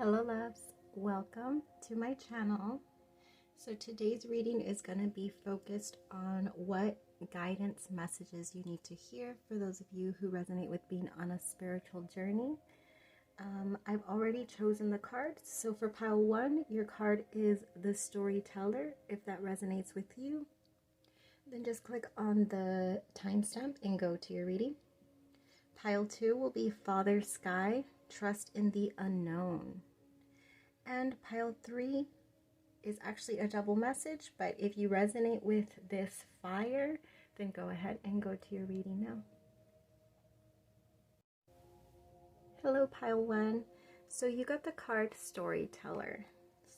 Hello loves, welcome to my channel. So today's reading is going to be focused on what guidance messages you need to hear for those of you who resonate with being on a spiritual journey. I've already chosen the cards. So for pile 1, your card is the storyteller. If that resonates with you, then just click on the timestamp and go to your reading. Pile 2 will be Father Sky, Trust in the Unknown. And pile 3 is actually a double message, but if you resonate with this fire, then go ahead and go to your reading now. Hello, pile 1. So you got the card Storyteller.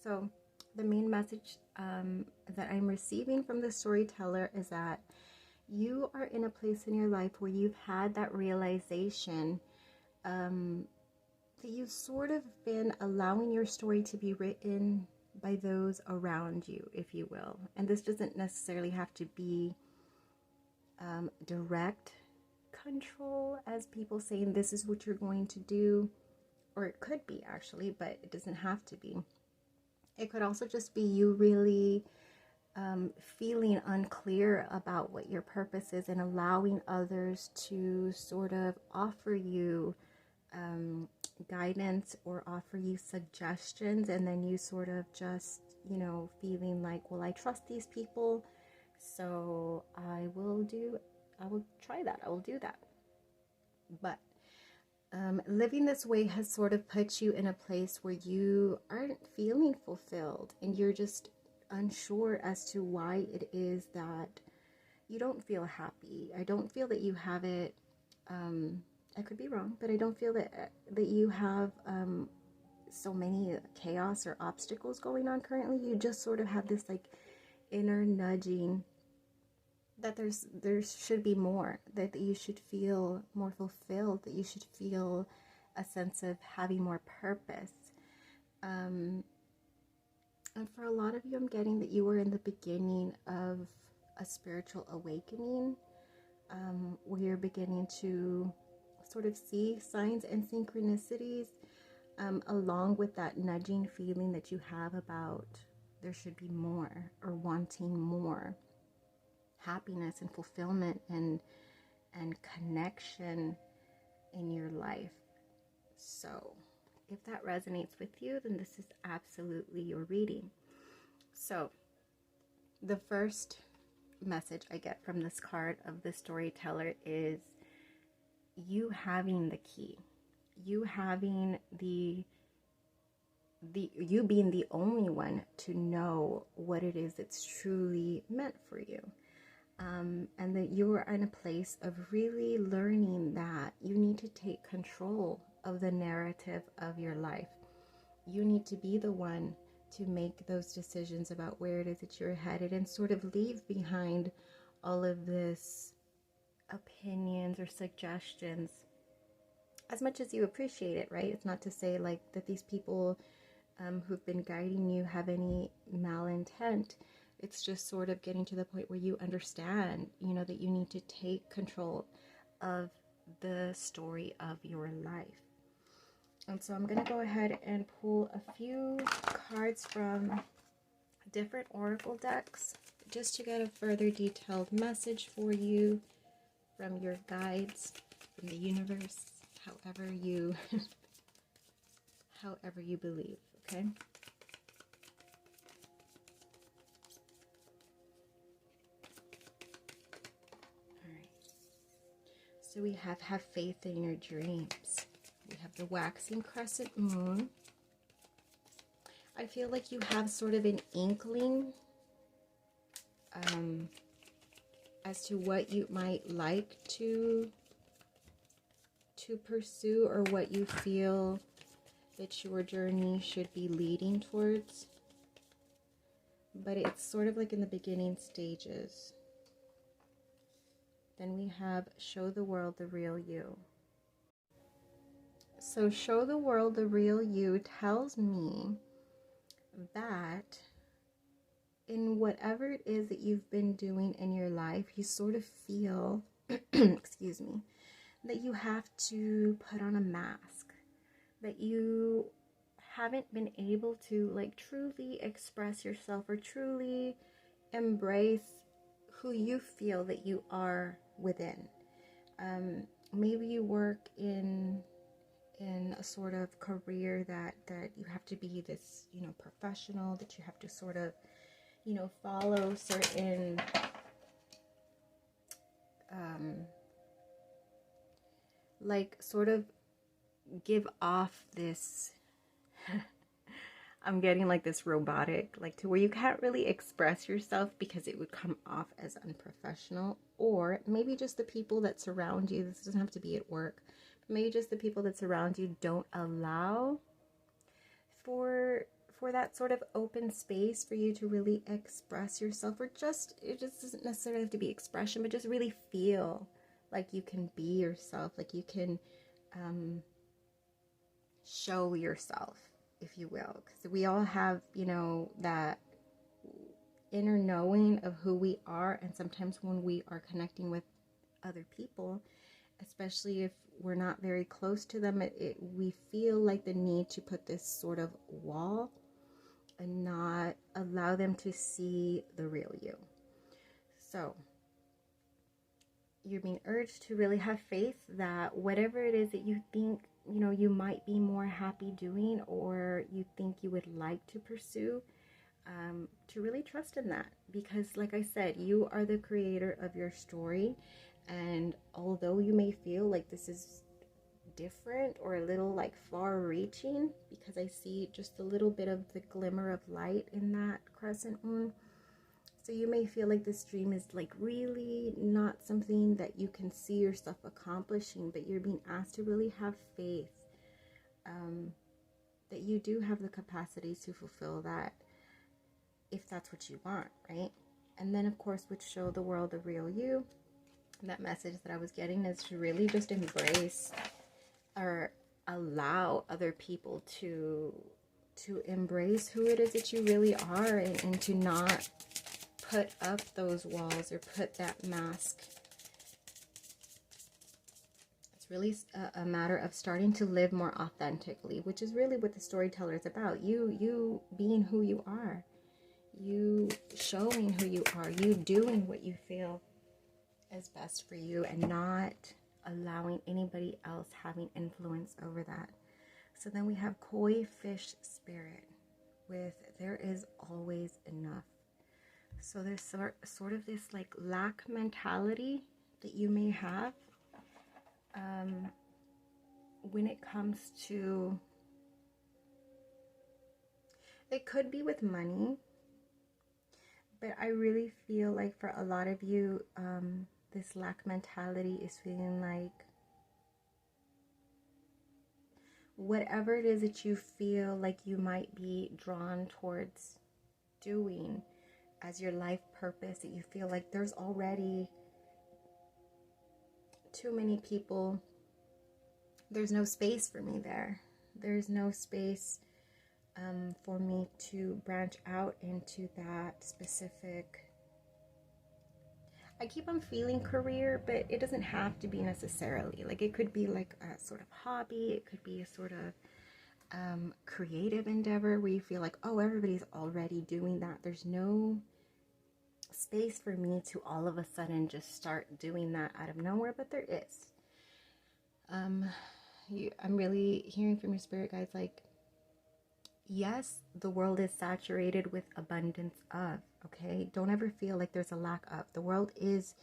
So the main message that I'm receiving from the storyteller is that you are in a place in your life where you've had that realization that you've sort of been allowing your story to be written by those around you, if you will. And this doesn't necessarily have to be direct control, as people saying this is what you're going to do, or it could be actually, but it doesn't have to be. It could also just be you really feeling unclear about what your purpose is and allowing others to sort of offer you guidance or offer you suggestions, and then you sort of just, feeling like, well, I trust these people, so I will try that, I will do that. But living this way has sort of put you in a place where you aren't feeling fulfilled, and you're just unsure as to why it is that you don't feel happy. I don't feel that you have it, I could be wrong, but I don't feel that you have so many chaos or obstacles going on currently. You just sort of have this like inner nudging that there should be more, that you should feel more fulfilled, that you should feel a sense of having more purpose. And for a lot of you, I'm getting that you were in the beginning of a spiritual awakening, where you're beginning to sort of see signs and synchronicities, along with that nudging feeling that you have about there should be more, or wanting more happiness and fulfillment and connection in your life. So if that resonates with you, then this is absolutely your reading. So the first message I get from this card of the storyteller is you having the key, you having you being the only one to know what it is that's truly meant for you. And that you are in a place of really learning that you need to take control of the narrative of your life. You need to be the one to make those decisions about where it is that you're headed, and sort of leave behind all of this opinions or suggestions, as much as you appreciate it, right? It's not to say like that these people who've been guiding you have any malintent. It's just sort of getting to the point where you understand, that you need to take control of the story of your life. And so I'm going to go ahead and pull a few cards from different oracle decks just to get a further detailed message for you from your guides, from the universe, however you believe, okay? So we have faith in your dreams. We have the waxing crescent moon. I feel like you have sort of an inkling as to what you might like to pursue, or what you feel that your journey should be leading towards. But it's sort of like in the beginning stages. Then we have show the world the real you. So show the world the real you tells me that in whatever it is that you've been doing in your life, you sort of feel, excuse me, that you have to put on a mask, that you haven't been able to like truly express yourself or truly embrace who you feel that you are within. Maybe you work in a sort of career that you have to be this, you know, professional, that you have to sort of, you know, follow certain like sort of give off this I'm getting like this robotic, like to where you can't really express yourself because it would come off as unprofessional. Or maybe just the people that surround you, this doesn't have to be at work, but maybe just the people that surround you don't allow for that sort of open space for you to really express yourself, or just, it just doesn't necessarily have to be expression, but just really feel like you can be yourself, like you can show yourself, if you will, because we all have, you know, that inner knowing of who we are. And sometimes when we are connecting with other people, especially if we're not very close to them, we feel like the need to put this sort of wall and not allow them to see the real you. So you're being urged to really have faith that whatever it is that you think, you know, you might be more happy doing, or you think you would like to pursue, to really trust in that. Because like I said, you are the creator of your story. And although you may feel like this is different or a little like far reaching, because I see just a little bit of the glimmer of light in that crescent moon, so you may feel like this dream is like really not something that you can see yourself accomplishing, but you're being asked to really have faith that you do have the capacities to fulfill that, if that's what you want, right? And then of course, which show the world the real you. That message that I was getting is to really just embrace or allow other people to embrace who it is that you really are, and to not put up those walls or put that mask. It's really a matter of starting to live more authentically, which is really what the storyteller is about. You being who you are, you showing who you are, you doing what you feel is best for you, and not allowing anybody else having influence over that. So then we have koi fish spirit with there is always enough. So there's sort of this like lack mentality that you may have when it comes to, it could be with money, but I really feel like for a lot of you, this lack mentality is feeling like whatever it is that you feel like you might be drawn towards doing as your life purpose, that you feel like there's already too many people, there's no space for me there. There's no space for me to branch out into that specific, I keep on feeling career, but it doesn't have to be necessarily. Like it could be like a sort of hobby. It could be a sort of creative endeavor where you feel like, oh, everybody's already doing that. There's no space for me to all of a sudden just start doing that out of nowhere, but there is. I'm really hearing from your spirit guides, like, yes, the world is saturated with abundance of, okay? Don't ever feel like there's a lack of. The world is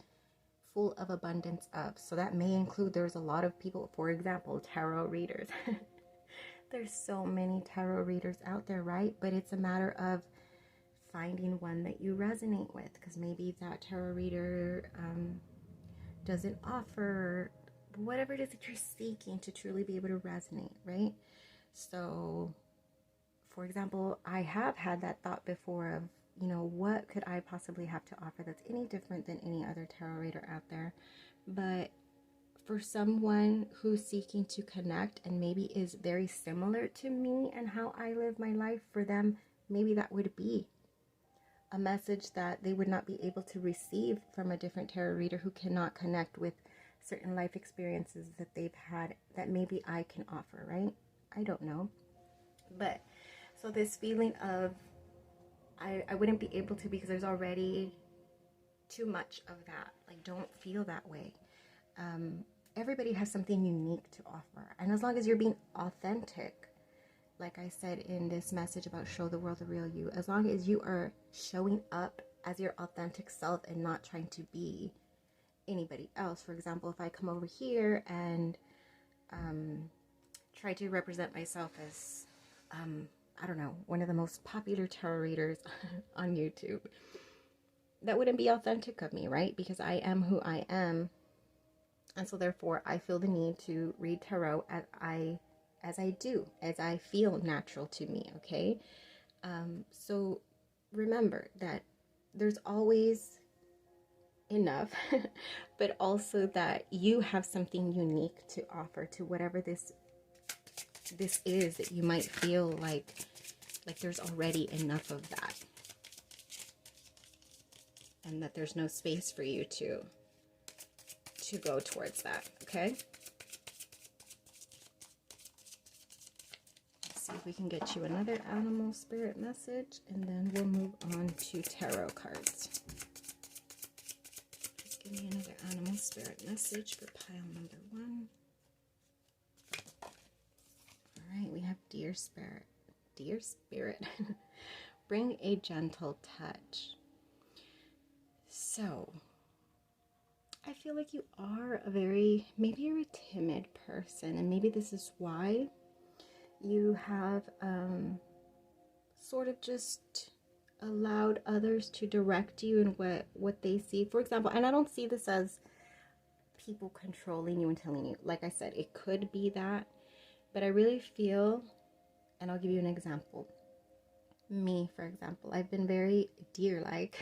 full of abundance of. So that may include, there's a lot of people, for example, tarot readers. There's so many tarot readers out there, right? But it's a matter of finding one that you resonate with, because maybe that tarot reader doesn't offer whatever it is that you're seeking to truly be able to resonate, right? So for example, I have had that thought before of, you know, what could I possibly have to offer that's any different than any other tarot reader out there? But for someone who's seeking to connect and maybe is very similar to me and how I live my life, for them, maybe that would be a message that they would not be able to receive from a different tarot reader who cannot connect with certain life experiences that they've had that maybe I can offer, right? I don't know. But so this feeling of I wouldn't be able to, because there's already too much of that. Like, don't feel that way. Everybody has something unique to offer, and as long as you're being authentic, like I said in this message about show the world the real you, as long as you are showing up as your authentic self and not trying to be anybody else. For example, if I come over here and try to represent myself as I don't know, one of the most popular tarot readers on YouTube, that wouldn't be authentic of me, right? Because I am who I am, and so therefore I feel the need to read tarot as I feel natural to me. Okay, so remember that there's always enough, but also that you have something unique to offer to whatever this is that you might feel like there's already enough of that, and that there's no space for you to go towards that. Okay, let's see if we can get you another animal spirit message, and then we'll move on to tarot cards. Just give me another animal spirit message for pile number 1. All right, we have dear spirit. Dear spirit, bring a gentle touch. So, I feel like you are maybe you're a timid person, and maybe this is why you have sort of just allowed others to direct you in what they see. For example, and I don't see this as people controlling you and telling you. Like I said, it could be that, but I really feel, and I'll give you an example. Me, for example, I've been very deer-like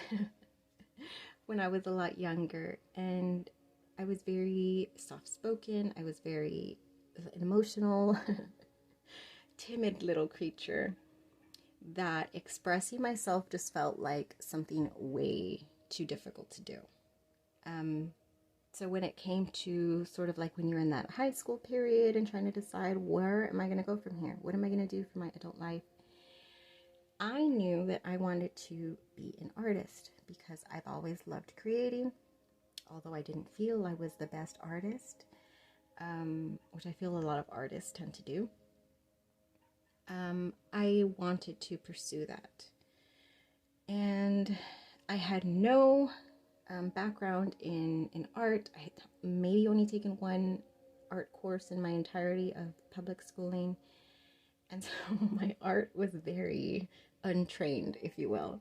when I was a lot younger, and I was very soft-spoken. I was very emotional, timid little creature that expressing myself just felt like something way too difficult to do. So when it came to sort of like when you're in that high school period and trying to decide, where am I going to go from here? What am I going to do for my adult life? I knew that I wanted to be an artist because I've always loved creating, although I didn't feel I was the best artist, which I feel a lot of artists tend to do. I wanted to pursue that. And I had no background in art. I had maybe only taken one art course in my entirety of public schooling, and so my art was very untrained, if you will.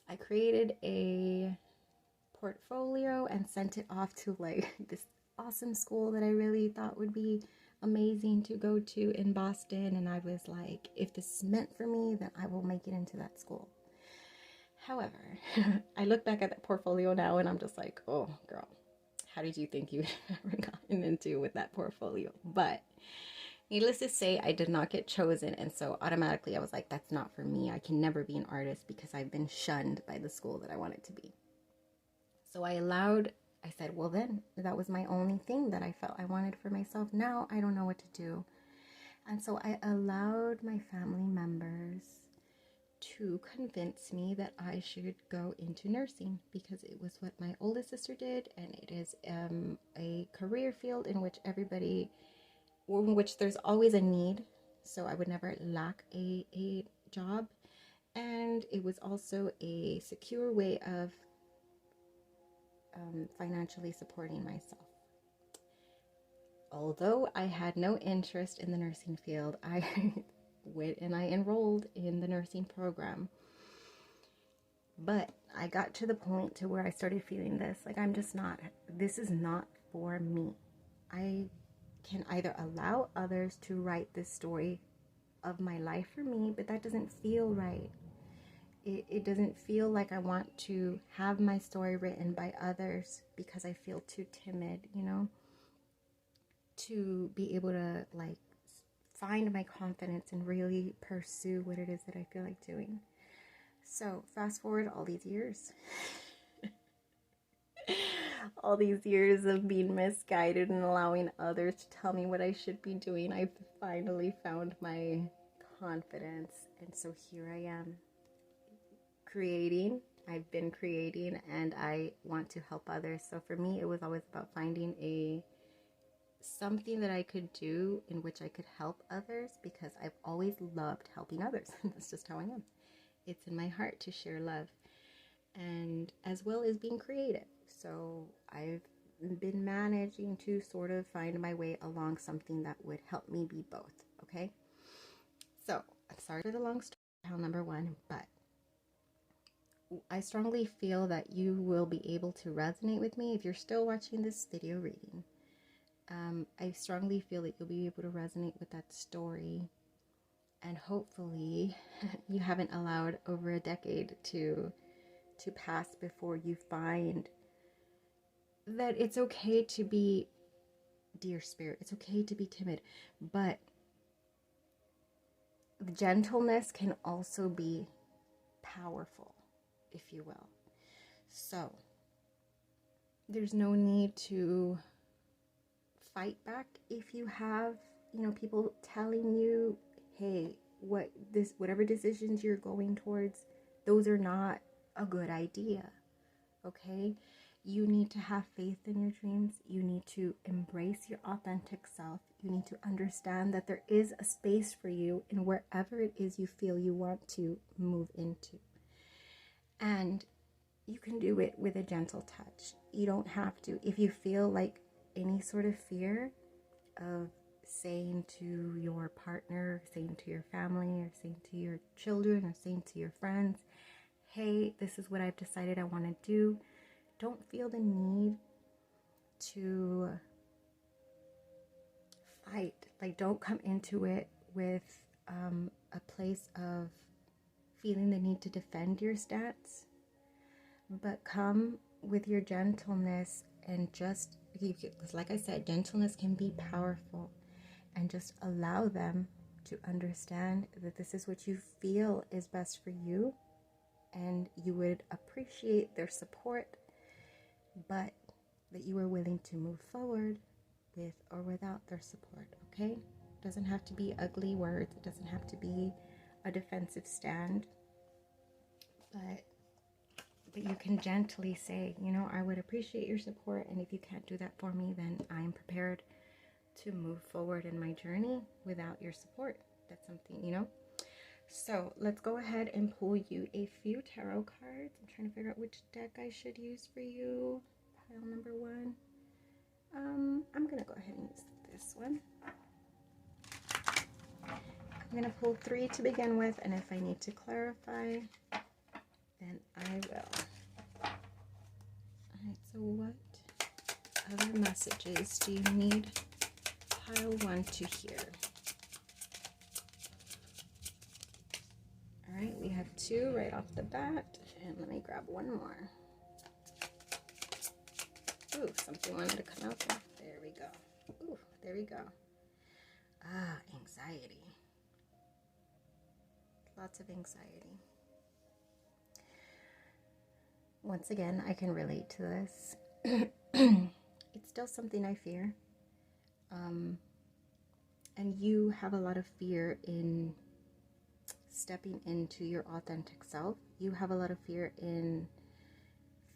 I created a portfolio and sent it off to like this awesome school that I really thought would be amazing to go to in Boston, and I was like, if this is meant for me, then I will make it into that school. However, I look back at that portfolio now and I'm just like, oh girl, how did you think you'd ever gotten into with that portfolio? But needless to say, I did not get chosen, and so automatically I was like, that's not for me. I can never be an artist because I've been shunned by the school that I wanted to be. So I said, well then, that was my only thing that I felt I wanted for myself. Now I don't know what to do. And so I allowed my family members to convince me that I should go into nursing because it was what my oldest sister did, and it is a career field in which there's always a need, so I would never lack a job, and it was also a secure way of financially supporting myself. Although I had no interest in the nursing field, I went and I enrolled in the nursing program. But I got to the point to where I started feeling this is not for me. I can either allow others to write this story of my life for me, but that doesn't feel right. It doesn't feel like I want to have my story written by others because I feel too timid, to be able to like find my confidence and really pursue what it is that I feel like doing. So fast forward all these years. All these years of being misguided and allowing others to tell me what I should be doing, I've finally found my confidence. And so here I am creating. I've been creating, and I want to help others. So for me, it was always about finding something that I could do in which I could help others, because I've always loved helping others. That's just how I am. It's in my heart to share love, and as well as being creative. So I've been managing to sort of find my way along something that would help me be both. Okay, so I'm sorry for the long story, number one, but I strongly feel that you will be able to resonate with me if you're still watching this video reading. I strongly feel that you'll be able to resonate with that story, and hopefully you haven't allowed over a decade to pass before you find that it's okay to be, dear spirit, it's okay to be timid, but the gentleness can also be powerful, if you will. So there's no need to fight back if you have, people telling you, hey, whatever decisions you're going towards, those are not a good idea. Okay? You need to have faith in your dreams. You need to embrace your authentic self. You need to understand that there is a space for you in wherever it is you feel you want to move into. And you can do it with a gentle touch. You don't have to. If you feel like any sort of fear of saying to your partner, saying to your family, or saying to your children, or saying to your friends, hey, this is what I've decided I want to do, don't feel the need to fight. Like, don't come into it with a place of feeling the need to defend your stance, but come with your gentleness, and just, because like I said, gentleness can be powerful, and just allow them to understand that this is what you feel is best for you, and you would appreciate their support, but that you are willing to move forward with or without their support. Okay? It doesn't have to be ugly words. It doesn't have to be a defensive stand, but you can gently say, I would appreciate your support, and if you can't do that for me, then I'm prepared to move forward in my journey without your support. That's something, So let's go ahead and pull you a few tarot cards. I'm trying to figure out which deck I should use for you. Pile number one. I'm gonna go ahead and use this one. I'm gonna pull 3 to begin with, and if I need to clarify, then I will. Alright, so what other messages do you need pile 1 to hear? Alright, we have 2 right off the bat, and let me grab one more. Ooh, something wanted to come out there. There we go. Ooh, there we go. Anxiety. Lots of anxiety. Once again, I can relate to this. It's still something I fear. And you have a lot of fear in stepping into your authentic self. You have a lot of fear in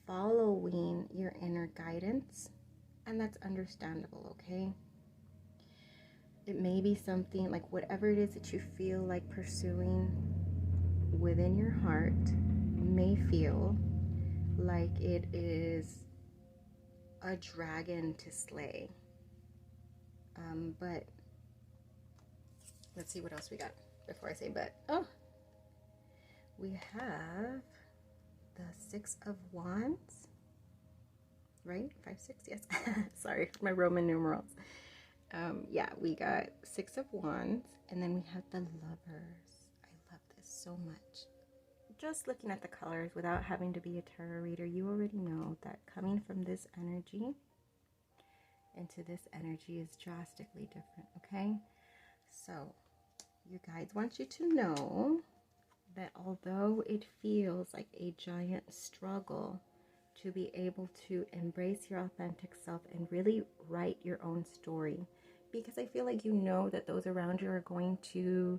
following your inner guidance, and that's understandable, okay? It may be something like whatever it is that you feel like pursuing within your heart may feel like it is a dragon to slay. But let's see what else we got before I say but. Oh, we have the 6 of Wands, right? 5, 6, yes. Sorry, my Roman numerals. Yeah, we got 6 of Wands, and then we have the Lovers. I love this so much. Just looking at the colors without having to be a tarot reader, you already know that coming from this energy into this energy is drastically different, okay? So your guides want you to know that although it feels like a giant struggle to be able to embrace your authentic self and really write your own story, because I feel like that those around you are going to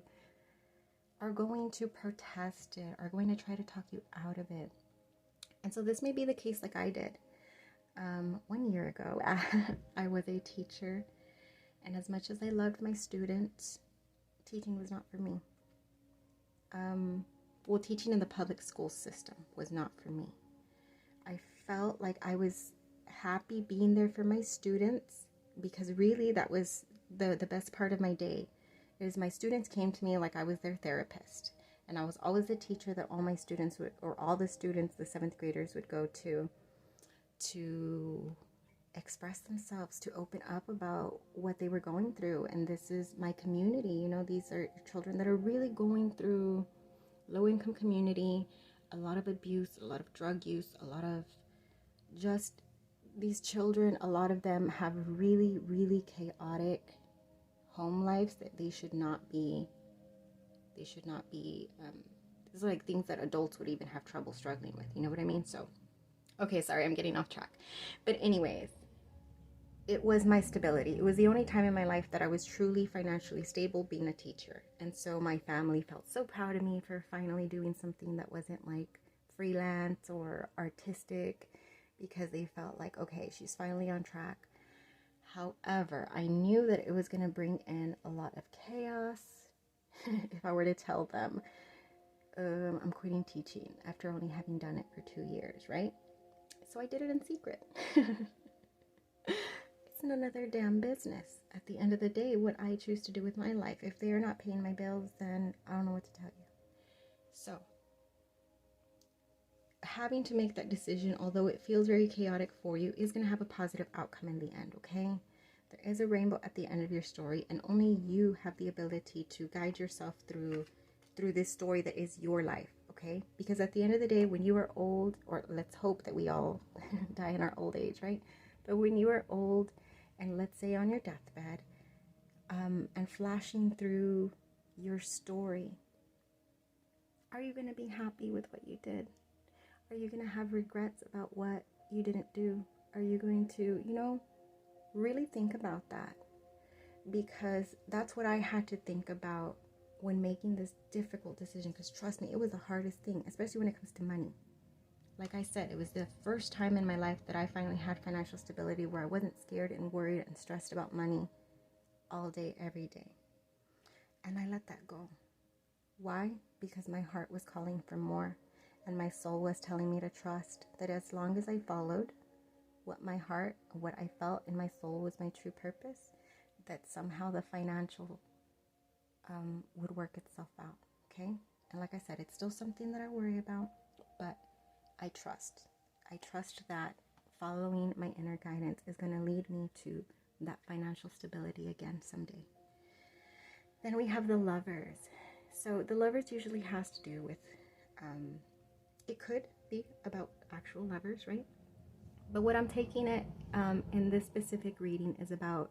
are going to protest it, are going to try to talk you out of it. And so this may be the case like I did. 1 year ago, I was a teacher, and as much as I loved my students, teaching was not for me. Well, teaching in the public school system was not for me. I felt like I was happy being there for my students, because really that was the best part of my day. Is my students came to me like I was their therapist, and I was always the teacher that all my students would, or all the students, the 7th graders would go to express themselves, to open up about what they were going through. And this is my community, you know, these are children that are really going through, low-income community, a lot of abuse, a lot of drug use, a lot of just these children, a lot of them have really, really chaotic home lives that they should not be, these are like things that adults would even have trouble struggling with, you know what I mean? So, okay, sorry, I'm getting off track. But anyways, it was my stability. It was the only time in my life that I was truly financially stable being a teacher. And so my family felt so proud of me for finally doing something that wasn't like freelance or artistic, because they felt like, okay, she's finally on track. However, I knew that it was going to bring in a lot of chaos if I were to tell them, I'm quitting teaching after only having done it for 2 years, right? So I did it in secret. It's none of their damn business. At the end of the day, what I choose to do with my life. If they are not paying my bills, then I don't know what to tell you. So, having to make that decision, although it feels very chaotic for you, is going to have a positive outcome in the end, okay? There is a rainbow at the end of your story, and only you have the ability to guide yourself through this story that is your life, okay? Because at the end of the day, when you are old, or let's hope that we all die in our old age, right? But when you are old, and let's say on your deathbed, and flashing through your story, are you going to be happy with what you did? Are you going to have regrets about what you didn't do? Are you going to, really think about that? Because that's what I had to think about when making this difficult decision. Because trust me, it was the hardest thing, especially when it comes to money. Like I said, it was the first time in my life that I finally had financial stability where I wasn't scared and worried and stressed about money all day, every day. And I let that go. Why? Because my heart was calling for more. And my soul was telling me to trust that as long as I followed what my heart, what I felt in my soul was my true purpose, that somehow the financial would work itself out, okay? And like I said, it's still something that I worry about, but I trust. I trust that following my inner guidance is going to lead me to that financial stability again someday. Then we have the Lovers. So the Lovers usually has to do with, it could be about actual lovers, right? But what I'm taking it in this specific reading is about,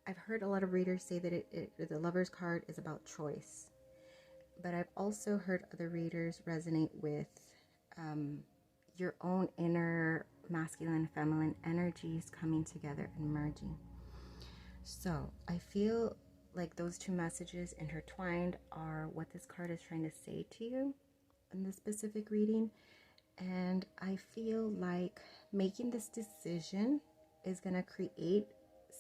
I've heard a lot of readers say that the Lover's card is about choice. But I've also heard other readers resonate with your own inner masculine and feminine energies coming together and merging. So I feel like those two messages intertwined are what this card is trying to say to you in this specific reading. And I feel like making this decision is going to create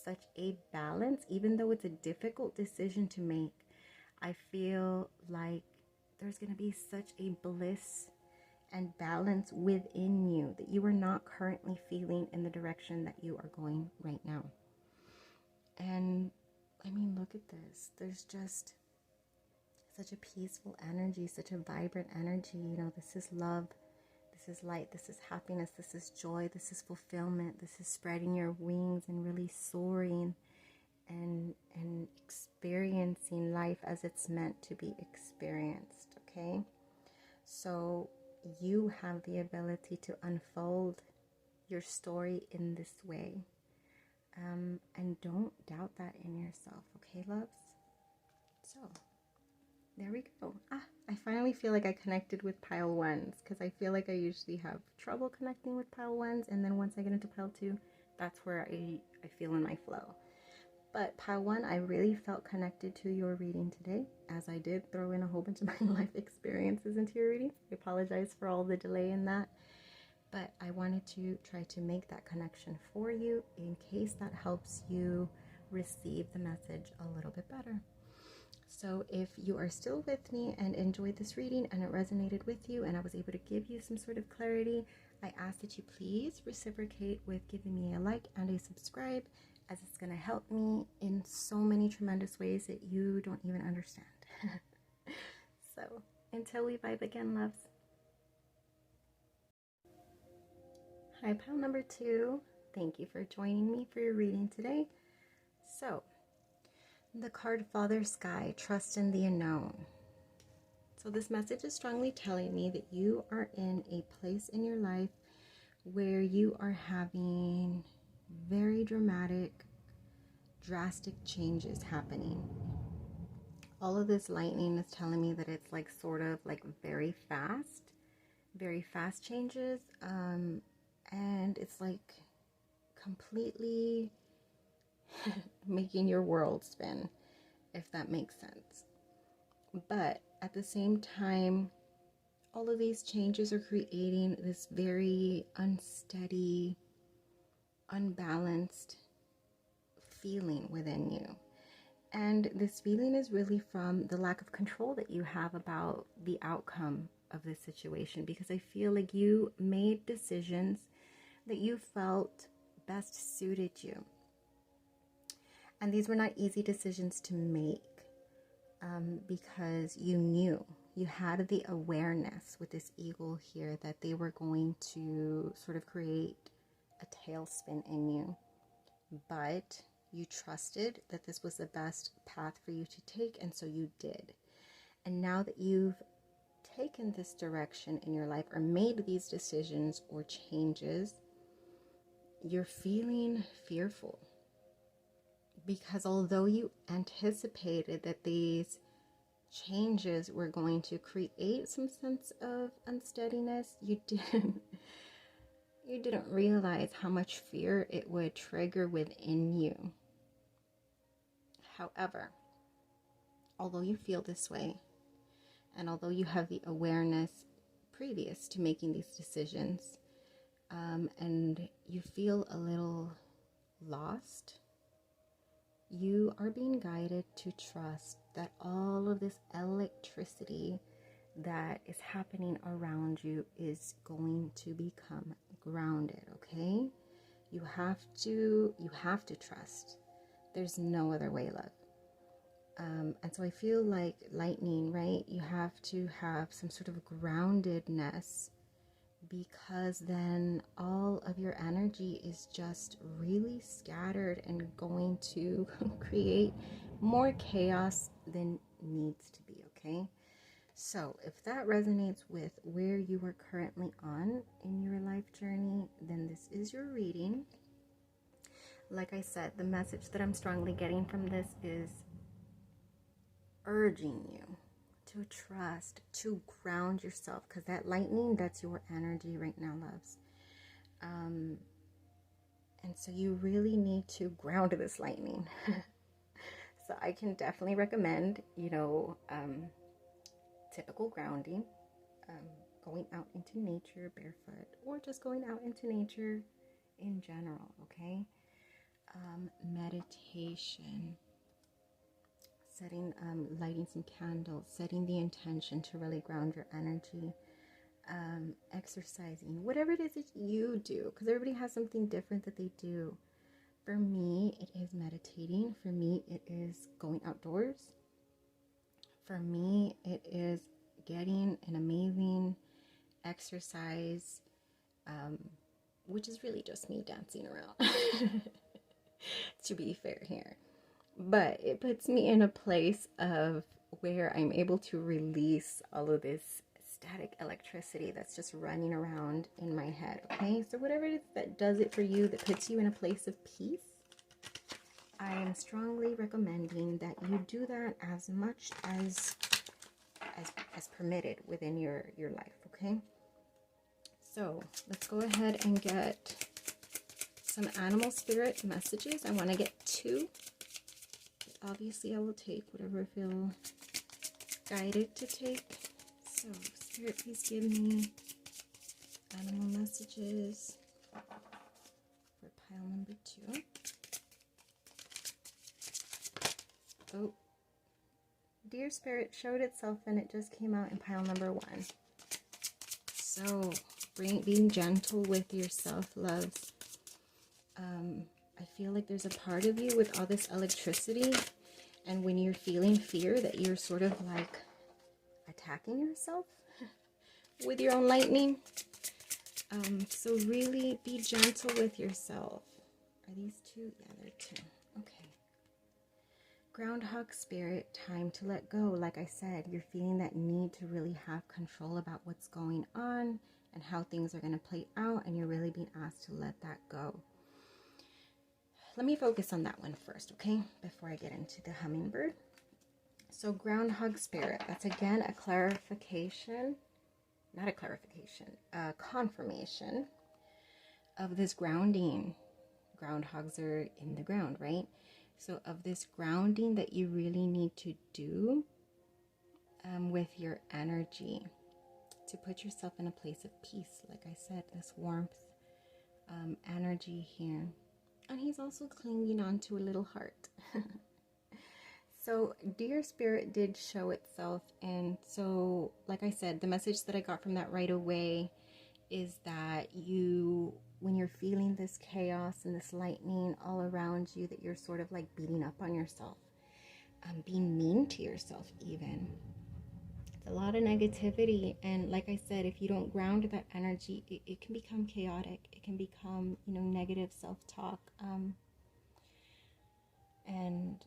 such a balance, even though it's a difficult decision to make. I feel like there's going to be such a bliss and balance within you that you are not currently feeling in the direction that you are going right now. And I mean, look at this. There's just such a peaceful energy, such a vibrant energy. This is love. This is light. This is happiness. This is joy. This is fulfillment. This is spreading your wings and really soaring and experiencing life as it's meant to be experienced, okay? So you have the ability to unfold your story in this way. And don't doubt that in yourself, okay, loves? So, there we go. I finally feel like I connected with pile ones, because I feel like I usually have trouble connecting with pile ones, and then once I get into pile two, that's where I feel in my flow. But pile one, I really felt connected to your reading today, as I did throw in a whole bunch of my life experiences into your reading. I apologize for all the delay in that. But I wanted to try to make that connection for you in case that helps you receive the message a little bit better. So if you are still with me and enjoyed this reading and it resonated with you and I was able to give you some sort of clarity, I ask that you please reciprocate with giving me a like and a subscribe, as it's going to help me in so many tremendous ways that you don't even understand. So until we vibe again, loves. Hi, pile number 2. Thank you for joining me for your reading today. So, the card Father Sky, trust in the unknown. So this message is strongly telling me that you are in a place in your life where you are having very dramatic, drastic changes happening. All of this lightning is telling me that it's like sort of like very fast changes. And it's like completely making your world spin, if that makes sense. But at the same time, all of these changes are creating this very unsteady, unbalanced feeling within you. And this feeling is really from the lack of control that you have about the outcome of this situation, because I feel like you made decisions that you felt best suited you. And these were not easy decisions to make, because you had the awareness with this eagle here that they were going to sort of create a tailspin in you. But you trusted that this was the best path for you to take, and so you did. And now that you've taken this direction in your life or made these decisions or changes, you're feeling fearful, because although you anticipated that these changes were going to create some sense of unsteadiness, you didn't realize how much fear it would trigger within you. However, although you feel this way, and although you have the awareness previous to making these decisions, and you feel a little lost, you are being guided to trust that all of this electricity that is happening around you is going to become grounded, okay? You have to trust. There's no other way, love. And so I feel like lightning, right? You have to have some sort of groundedness, because then all of your energy is just really scattered and going to create more chaos than needs to be, okay? So if that resonates with where you are currently on in your life journey, then this is your reading. Like I said, the message that I'm strongly getting from this is urging you to trust, to ground yourself, because that lightning, that's your energy right now, loves. And so you really need to ground this lightning. So I can definitely recommend, typical grounding, going out into nature barefoot, or just going out into nature in general, okay? Meditation, lighting some candles, setting the intention to really ground your energy, exercising, whatever it is that you do, because everybody has something different that they do. For me, it is meditating. For me, it is going outdoors. For me, it is getting an amazing exercise, which is really just me dancing around, to be fair here. But it puts me in a place of where I'm able to release all of this static electricity that's just running around in my head, okay? So whatever it is that does it for you, that puts you in a place of peace, I am strongly recommending that you do that as much as permitted within your life, okay? So let's go ahead and get some animal spirit messages. I want to get 2 obviously I will take whatever I feel guided to take. So, Spirit, please give me animal messages for pile number 2. Oh, Dear Spirit showed itself and it just came out in pile number 1. So, being gentle with your self-love. I feel like there's a part of you with all this electricity, and when you're feeling fear, that you're sort of like attacking yourself with your own lightning. So really be gentle with yourself. Are these 2? Yeah, they're 2. Okay. Groundhog Spirit, time to let go. Like I said, you're feeling that need to really have control about what's going on and how things are going to play out, and you're really being asked to let that go. Let me focus on that one first, okay? Before I get into the hummingbird. So Groundhog Spirit, that's again a clarification, not a clarification, a confirmation of this grounding. Groundhogs are in the ground, right? So of this grounding that you really need to do with your energy to put yourself in a place of peace. Like I said, this warmth energy here. And he's also clinging on to a little heart. So Dear Spirit did show itself. And so, like I said, the message that I got from that right away is that when you're feeling this chaos and this lightning all around you, that you're sort of like beating up on yourself, being mean to yourself even. It's a lot of negativity. And like I said, if you don't ground that energy, it can become chaotic. It can become, negative self-talk. And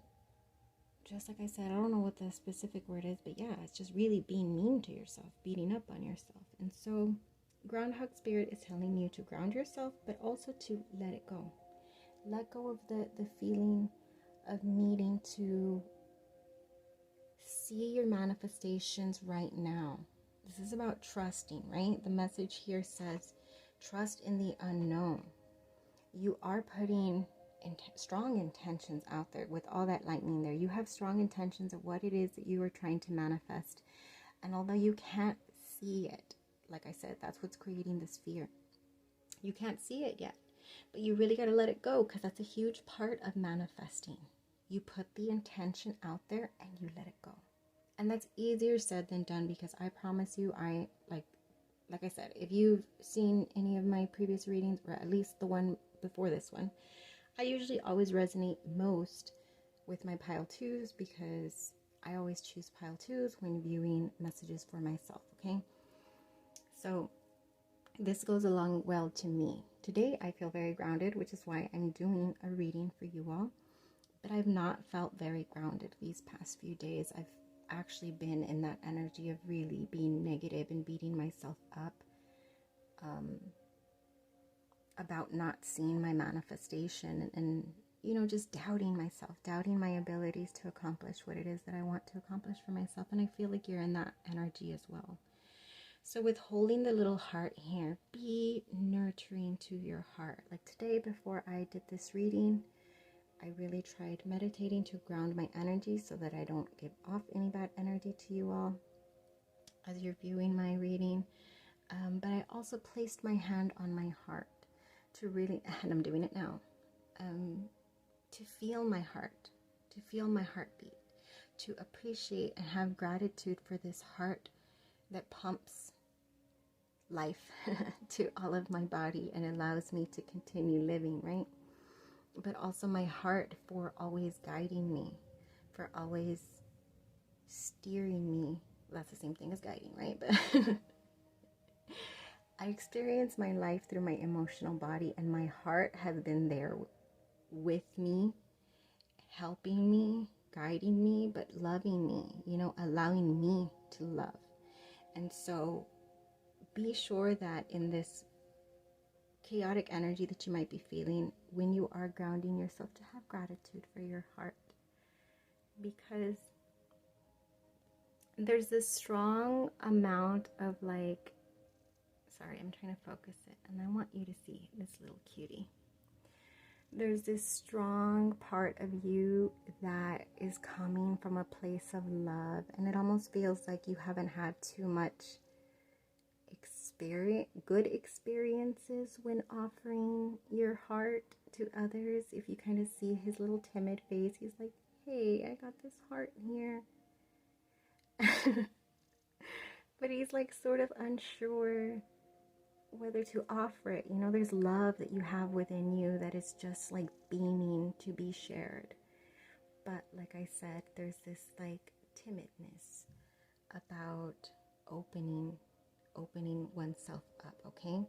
just like I said, I don't know what the specific word is, but yeah, it's just really being mean to yourself, beating up on yourself. And so Groundhog Spirit is telling you to ground yourself, but also to let it go. Let go of the feeling of needing to see your manifestations right now. This is about trusting, right? The message here says, trust in the unknown. You are putting strong intentions out there with all that lightning there. You have strong intentions of what it is that you are trying to manifest. And although you can't see it, like I said, that's what's creating this fear. You can't see it yet, but you really got to let it go, because that's a huge part of manifesting. You put the intention out there and you let it go. And that's easier said than done, because I promise you, like I said, if you've seen any of my previous readings, or at least the one before this one, I usually always resonate most with my pile 2s, because I always choose pile 2s when viewing messages for myself, okay? So this goes along well to me. Today I feel very grounded, which is why I'm doing a reading for you all. But I've not felt very grounded these past few days. I've actually been in that energy of really being negative and beating myself up about not seeing my manifestation and just doubting myself, doubting my abilities to accomplish what it is that I want to accomplish for myself. And I feel like you're in that energy as well. So with holding the little heart here, be nurturing to your heart. Like today, before I did this reading, I really tried meditating to ground my energy so that I don't give off any bad energy to you all as you're viewing my reading. But I also placed my hand on my heart to really, and I'm doing it now, to feel my heart, to feel my heartbeat, to appreciate and have gratitude for this heart that pumps life to all of my body and allows me to continue living, right? But also my heart for always guiding me, for always steering me. That's the same thing as guiding, right? But I experience my life through my emotional body, and my heart has been there with me, helping me, guiding me, but loving me, allowing me to love. And so be sure that in this chaotic energy that you might be feeling, when you are grounding yourself, to have gratitude for your heart, because there's this strong amount of sorry, I'm trying to focus it, and I want you to see this little cutie. there's this strong part of you that is coming from a place of love, and it almost feels like you haven't had too much good experiences when offering your heart to others. If you kind of see his little timid face, he's like, hey, I got this heart here. But he's like sort of unsure whether to offer it. You know, there's love that you have within you that is just like beaming to be shared. But like I said, there's this like timidness about opening oneself up, okay?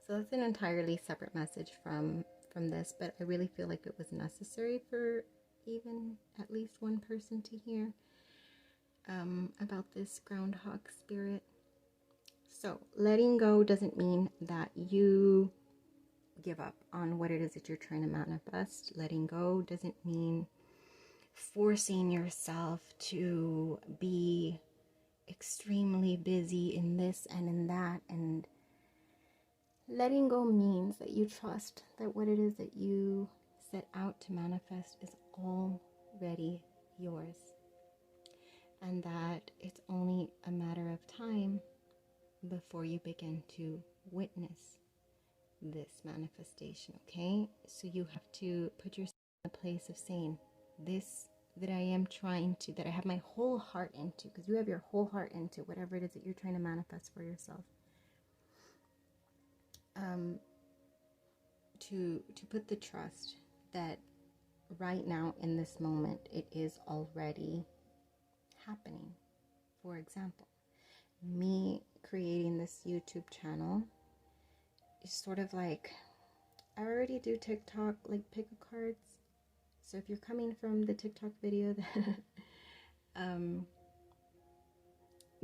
So that's an entirely separate message from this, but I really feel like it was necessary for even at least one person to hear about this groundhog spirit. So letting go doesn't mean that you give up on what it is that you're trying to manifest. Letting go doesn't mean forcing yourself to be extremely busy in this and in that. And letting go means that you trust that what it is that you set out to manifest is already yours, and that it's only a matter of time before you begin to witness this manifestation, okay? So you have to put yourself in a place of saying, this that I am trying to, that I have my whole heart into, because you have your whole heart into whatever it is that you're trying to manifest for yourself. To put the trust that right now in this moment it is already happening. For example, me creating this YouTube channel is sort of like, I already do TikTok, like pick-a cards. So if you're coming from the TikTok video,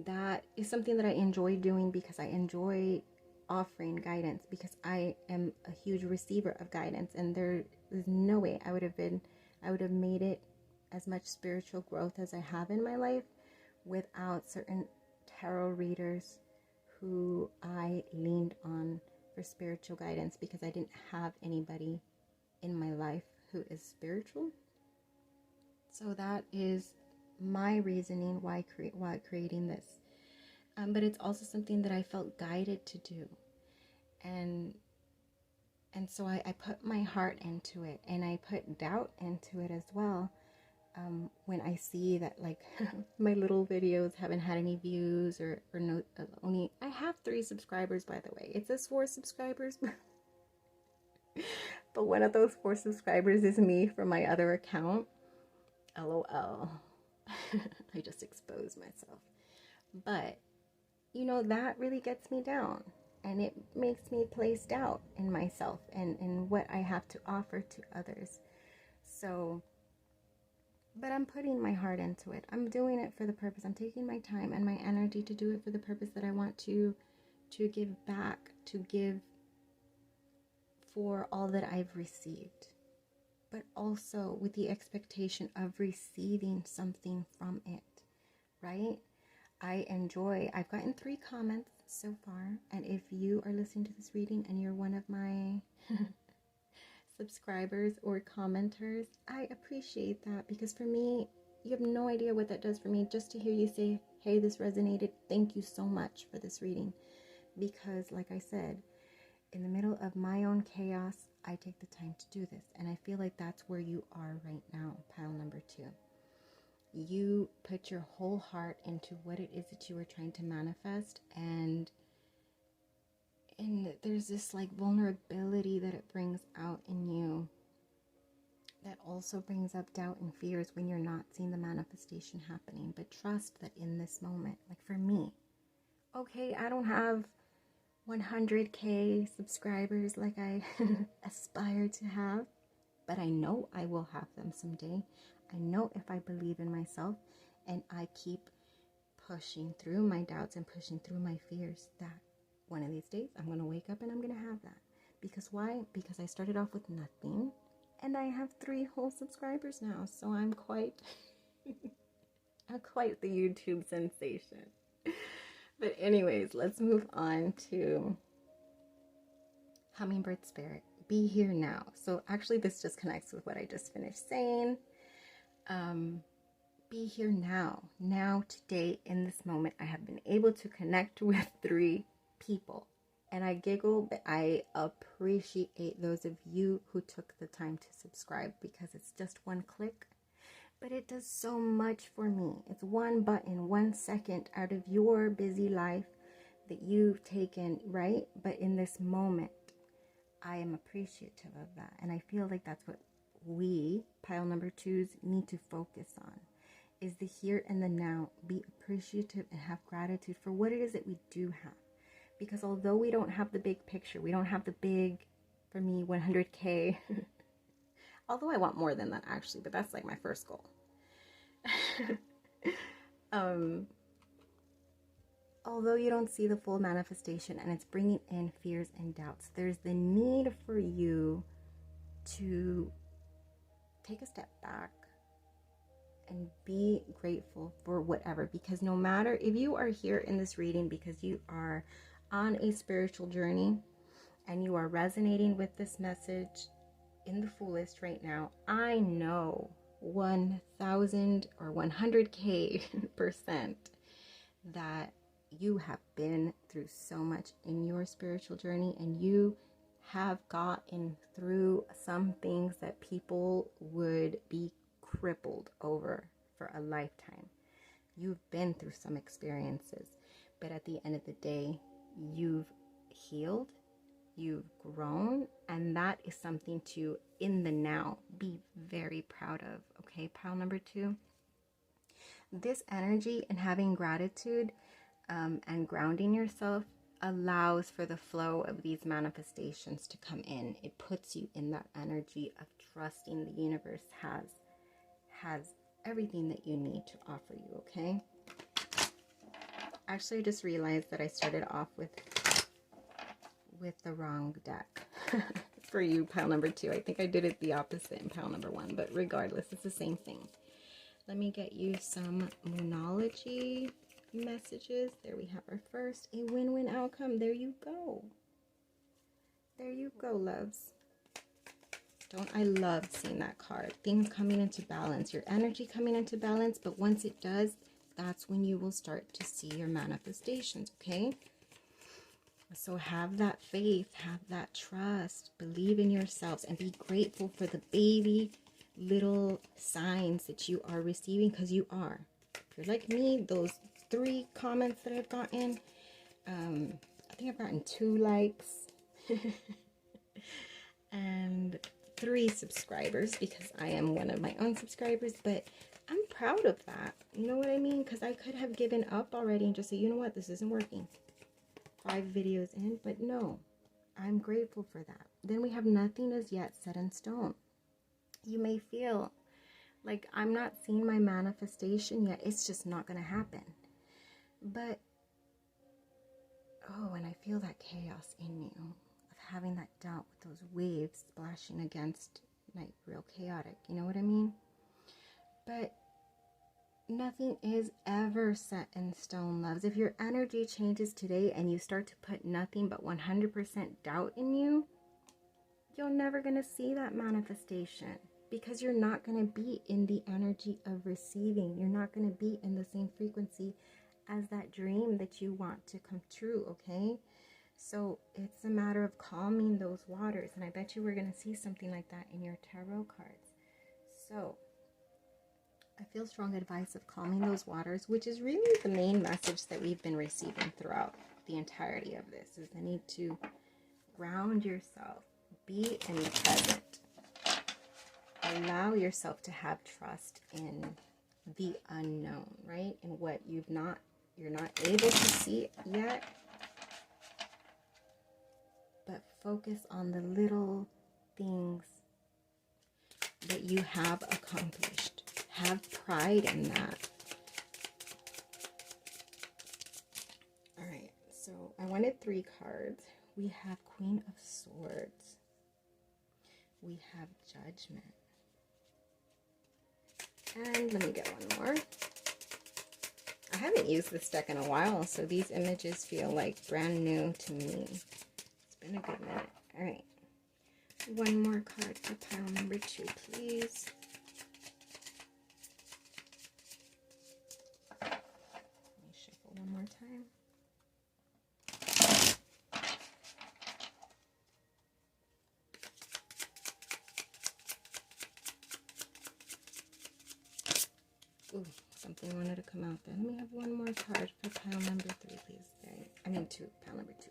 that is something that I enjoy doing, because I enjoy offering guidance, because I am a huge receiver of guidance, and there is no way I would have made it as much spiritual growth as I have in my life without certain tarot readers who I leaned on for spiritual guidance, because I didn't have anybody in my life who is spiritual. So that is my reasoning why creating this. But it's also something that I felt guided to do. And so I put my heart into it, and I put doubt into it as well. When I see that like my little videos haven't had any views, or no, only, I have 3 subscribers, by the way. It says 4 subscribers, but one of those 4 subscribers is me from my other account. LOL. I just exposed myself. But you know, that really gets me down, and it makes me place doubt in myself and in what I have to offer to others. So, but I'm putting my heart into it. I'm doing it for the purpose. I'm taking my time and my energy to do it for the purpose that I want to give back, to give for all that I've received, but also with the expectation of receiving something from it, right? I've gotten 3 comments so far, and if you are listening to this reading and you're one of my subscribers or commenters, I appreciate that, because for me, you have no idea what that does for me, just to hear you say, hey, this resonated, thank you so much for this reading. Because like I said, in the middle of my own chaos, I take the time to do this, and I feel like that's where you are right now, pile number 2. You put your whole heart into what it is that you are trying to manifest, and there's this like vulnerability that it brings out in you that also brings up doubt and fears when you're not seeing the manifestation happening. But trust that in this moment, like for me, okay, I don't have 100k subscribers like I aspire to have, but I know I will have them someday. I know if I believe in myself and I keep pushing through my doubts and pushing through my fears, that one of these days I'm going to wake up and I'm going to have that. Because why? Because I started off with nothing, and I have 3 whole subscribers now. So I'm quite the YouTube sensation. But anyways, let's move on to Hummingbird Spirit. Be here now. So actually this just connects with what I just finished saying. Be here now. Now, today, in this moment, I have been able to connect with 3 people. And I giggle, but I appreciate those of you who took the time to subscribe, because it's just one click. But it does so much for me. It's one button, 1 second out of your busy life that you've taken, right? But in this moment, I am appreciative of that. And I feel like that's what we, pile number 2s, need to focus on, is the here and the now. Be appreciative and have gratitude for what it is that we do have. Because although we don't have the big picture, we don't have the big, for me, 100K. Although I want more than that, actually, but that's like my first goal. Although you don't see the full manifestation and it's bringing in fears and doubts, there's the need for you to take a step back and be grateful for whatever. Because no matter if you are here in this reading because you are on a spiritual journey and you are resonating with this message in the fullest right now, I know 1000 or 100K% that you have been through so much in your spiritual journey, and you have gotten through some things that people would be crippled over for a lifetime. You've been through some experiences, but at the end of the day, you've healed, you've grown, and that is something to, in the now, be very proud of. Okay, pile number 2. This energy and having gratitude and grounding yourself allows for the flow of these manifestations to come in. It puts you in that energy of trusting the universe has everything that you need to offer you. Okay, actually I just realized that I started off with the wrong deck. For you, pile number 2. I think I did it the opposite in pile number 1, but regardless, it's the same thing. Let me get you some moonology messages. There we have our first, a win-win outcome. There you go. There you go, loves. Don't I love seeing that card? Things coming into balance, your energy coming into balance, but once it does, that's when you will start to see your manifestations, okay? So have that faith, have that trust, believe in yourselves, and be grateful for the baby little signs that you are receiving, because you are. If you're like me, those 3 comments that I've gotten, I think I've gotten 2 likes and 3 subscribers, because I am one of my own subscribers, but I'm proud of that. You know what I mean? Because I could have given up already and just say, you know what, this isn't working. 5 videos in, but no, I'm grateful for that. Then we have nothing as yet set in stone. You may feel like I'm not seeing my manifestation yet. It's just not going to happen. But, oh, and I feel that chaos in you of having that doubt with those waves splashing against, like, real chaotic. You know what I mean? But nothing is ever set in stone, loves. If your energy changes today and you start to put nothing but 100% doubt in you, you're never going to see that manifestation, because you're not going to be in the energy of receiving. You're not going to be in the same frequency as that dream that you want to come true, okay? So it's a matter of calming those waters, and I bet you we're going to see something like that in your tarot cards. So I feel strong advice of calming those waters, which is really the main message that we've been receiving throughout the entirety of this, is the need to ground yourself, be in the present, allow yourself to have trust in the unknown, right? In what you're not able to see yet, but focus on the little things that you have accomplished. Have pride in that. All right, so I wanted 3 cards. We have Queen of Swords. We have Judgment. And let me get one more. I haven't used this deck in a while, so these images feel like brand new to me. It's been a good minute. All right. One more card for pile number 2, please. Let me shuffle one more time. Ooh, something wanted to come out there. Let me have one more card for pile number 3, please. I mean 2, pile number 2.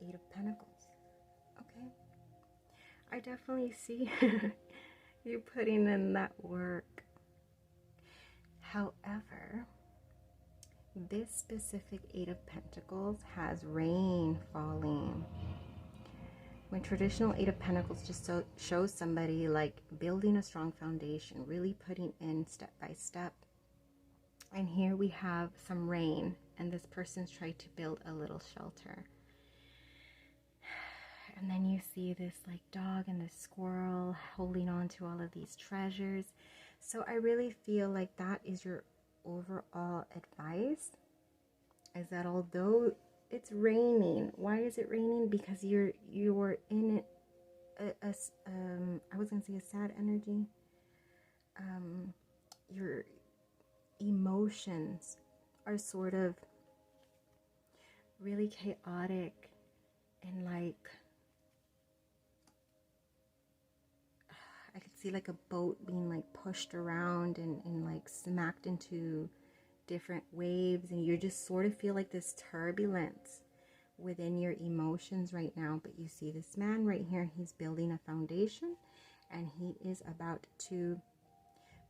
8 of Pentacles. Okay. I definitely see you putting in that work. However, this specific 8 of Pentacles has rain falling. When traditional 8 of Pentacles just shows somebody like building a strong foundation, really putting in step by step. And here we have some rain, and this person's trying to build a little shelter. And then you see this like dog and this squirrel holding on to all of these treasures. So I really feel like that is your overall advice, is that although it's raining, why is it raining? Because you're in I was gonna say a sad energy. Your emotions are sort of really chaotic and like, I could see like a boat being like pushed around and like smacked into different waves, and you just sort of feel like this turbulence within your emotions right now. But you see this man right here, he's building a foundation, and he is about to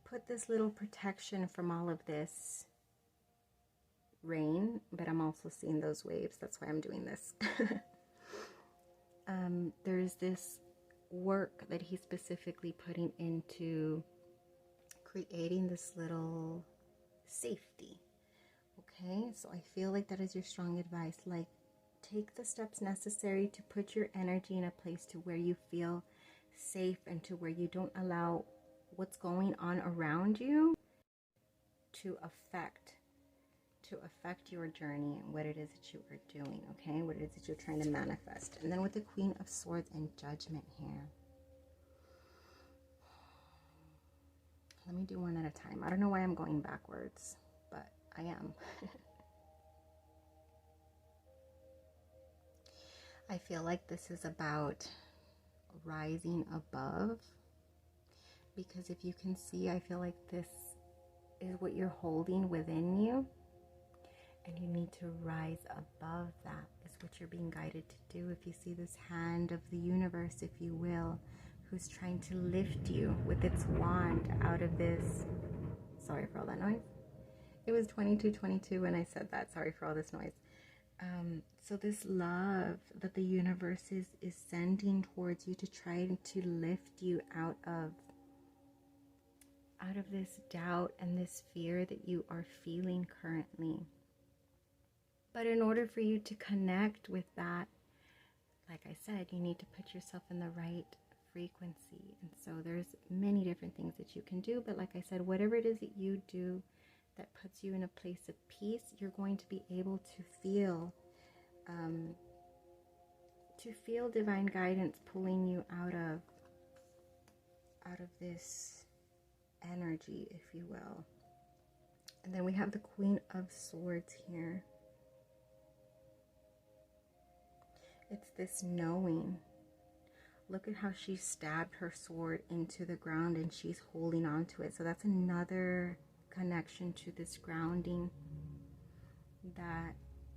put this little protection from all of this rain. But I'm also seeing those waves, that's why I'm doing this. There's this work that he's specifically putting into creating this little safety. Okay, so I feel like that is your strong advice. Like, take the steps necessary to put your energy in a place to where you feel safe and to where you don't allow what's going on around you to affect your journey and what it is that you are doing. Okay, what it is that you're trying to manifest. And then with the Queen of Swords and Judgment here, let me do one at a time. I don't know why I'm going backwards, but I am. I feel like this is about rising above, because if you can see, I feel like this is what you're holding within you, and you need to rise above that, is what you're being guided to do. If you see this hand of the universe, if you will, who's trying to lift you with its wand out of this. Sorry for all that noise. It was 22:22 when I said that. Sorry for all this noise. So this love that the universe is sending towards you to try to lift you out of this doubt and this fear that you are feeling currently. But in order for you to connect with that, like I said, you need to put yourself in the right frequency. And so there's many different things that you can do, but like I said, whatever it is that you do that puts you in a place of peace, you're going to be able to feel divine guidance pulling you out of this energy, if you will. And then we have the Queen of Swords here. It's this knowing. Look at how she stabbed her sword into the ground and she's holding on to it. So that's another connection to this grounding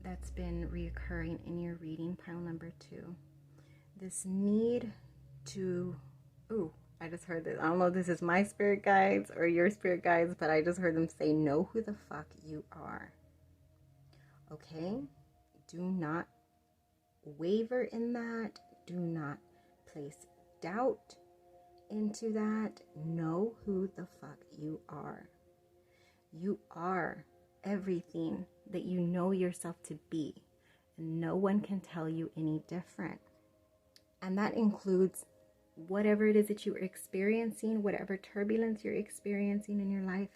that's been reoccurring in your reading, pile number 2. This need to, ooh, I just heard this. I don't know if this is my spirit guides or your spirit guides, but I just heard them say, know who the fuck you are. Okay? Do not waver in that. Do not place doubt into that. Know who the fuck you are. You are everything that you know yourself to be, and no one can tell you any different. And that includes whatever it is that you're experiencing, whatever turbulence you're experiencing in your life.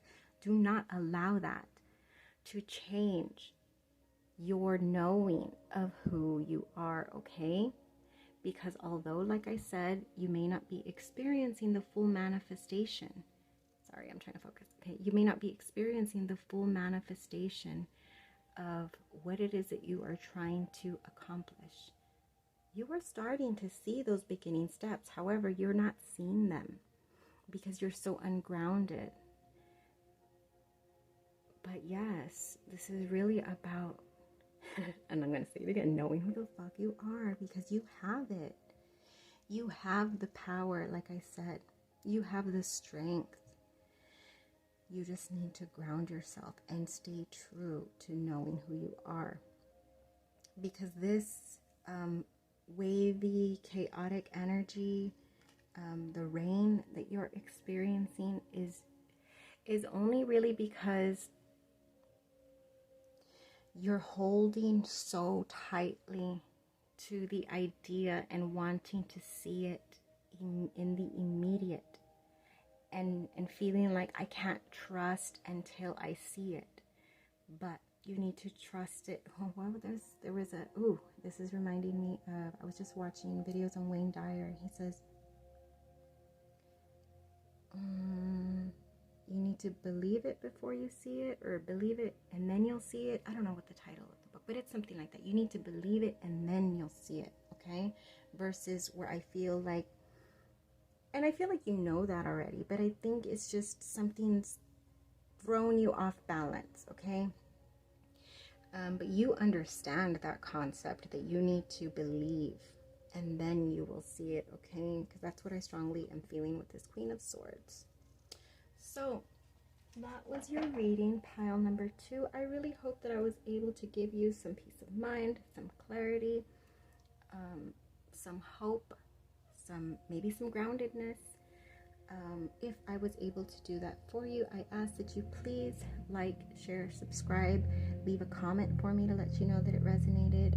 Do not allow that to change your knowing of who you are, okay? because although, like I said, you may not be experiencing the full manifestation. Sorry, I'm trying to focus. Okay, you may not be experiencing the full manifestation of what it is that you are trying to accomplish. You are starting to see those beginning steps. However, you're not seeing them because you're so ungrounded. But yes, this is really about, and I'm going to say it again, knowing who the fuck you are, because you have it. You have the power, like I said. You have the strength. You just need to ground yourself and stay true to knowing who you are. Because this wavy, chaotic energy, the rain that you're experiencing is only really because you're holding so tightly to the idea and wanting to see it in the immediate, and feeling like I can't trust until I see it. But you need to trust it. Oh, well, there was a, ooh, this is reminding me of, I was just watching videos on Wayne Dyer. He says, you need to believe it before you see it, or believe it and then you'll see it. I don't know what the title of the book, but it's something like that. You need to believe it and then you'll see it, okay? Versus where I feel like, and I feel like you know that already, but I think it's just something's thrown you off balance, okay? But you understand that concept that you need to believe and then you will see it, okay? Because that's what I strongly am feeling with this Queen of Swords. So that was your reading, pile number 2. I really hope that I was able to give you some peace of mind, some clarity, some hope, maybe some groundedness. If I was able to do that for you, I ask that you please like, share, subscribe, leave a comment for me to let you know that it resonated.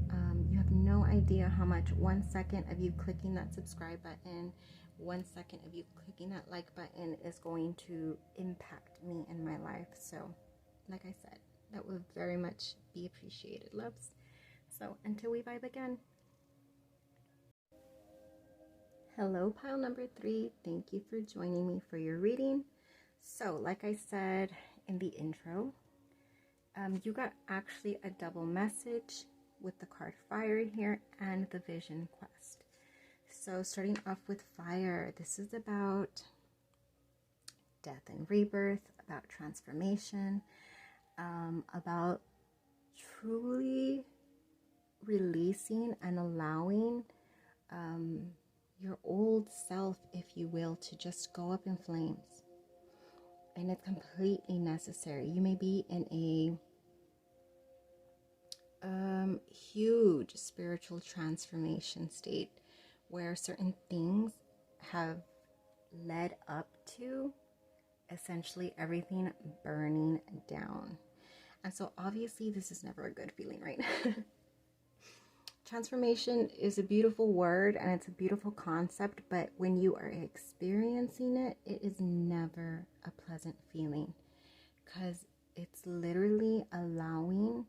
You have no idea how much 1 second of you clicking that subscribe button, 1 second of you clicking that like button is going to impact me in my life. So, like I said, that would very much be appreciated, loves. So, until we vibe again. Hello, pile number 3. Thank you for joining me for your reading. So, like I said in the intro, you got actually a double message with the card Fire here and the Vision Quest. So, starting off with Fire, this is about death and rebirth, about transformation, about truly releasing and allowing your old self, if you will, to just go up in flames. And it's completely necessary. You may be in a huge spiritual transformation state where certain things have led up to essentially everything burning down. And so obviously this is never a good feeling, right? Transformation is a beautiful word and it's a beautiful concept, but when you are experiencing it, it is never a pleasant feeling, because it's literally allowing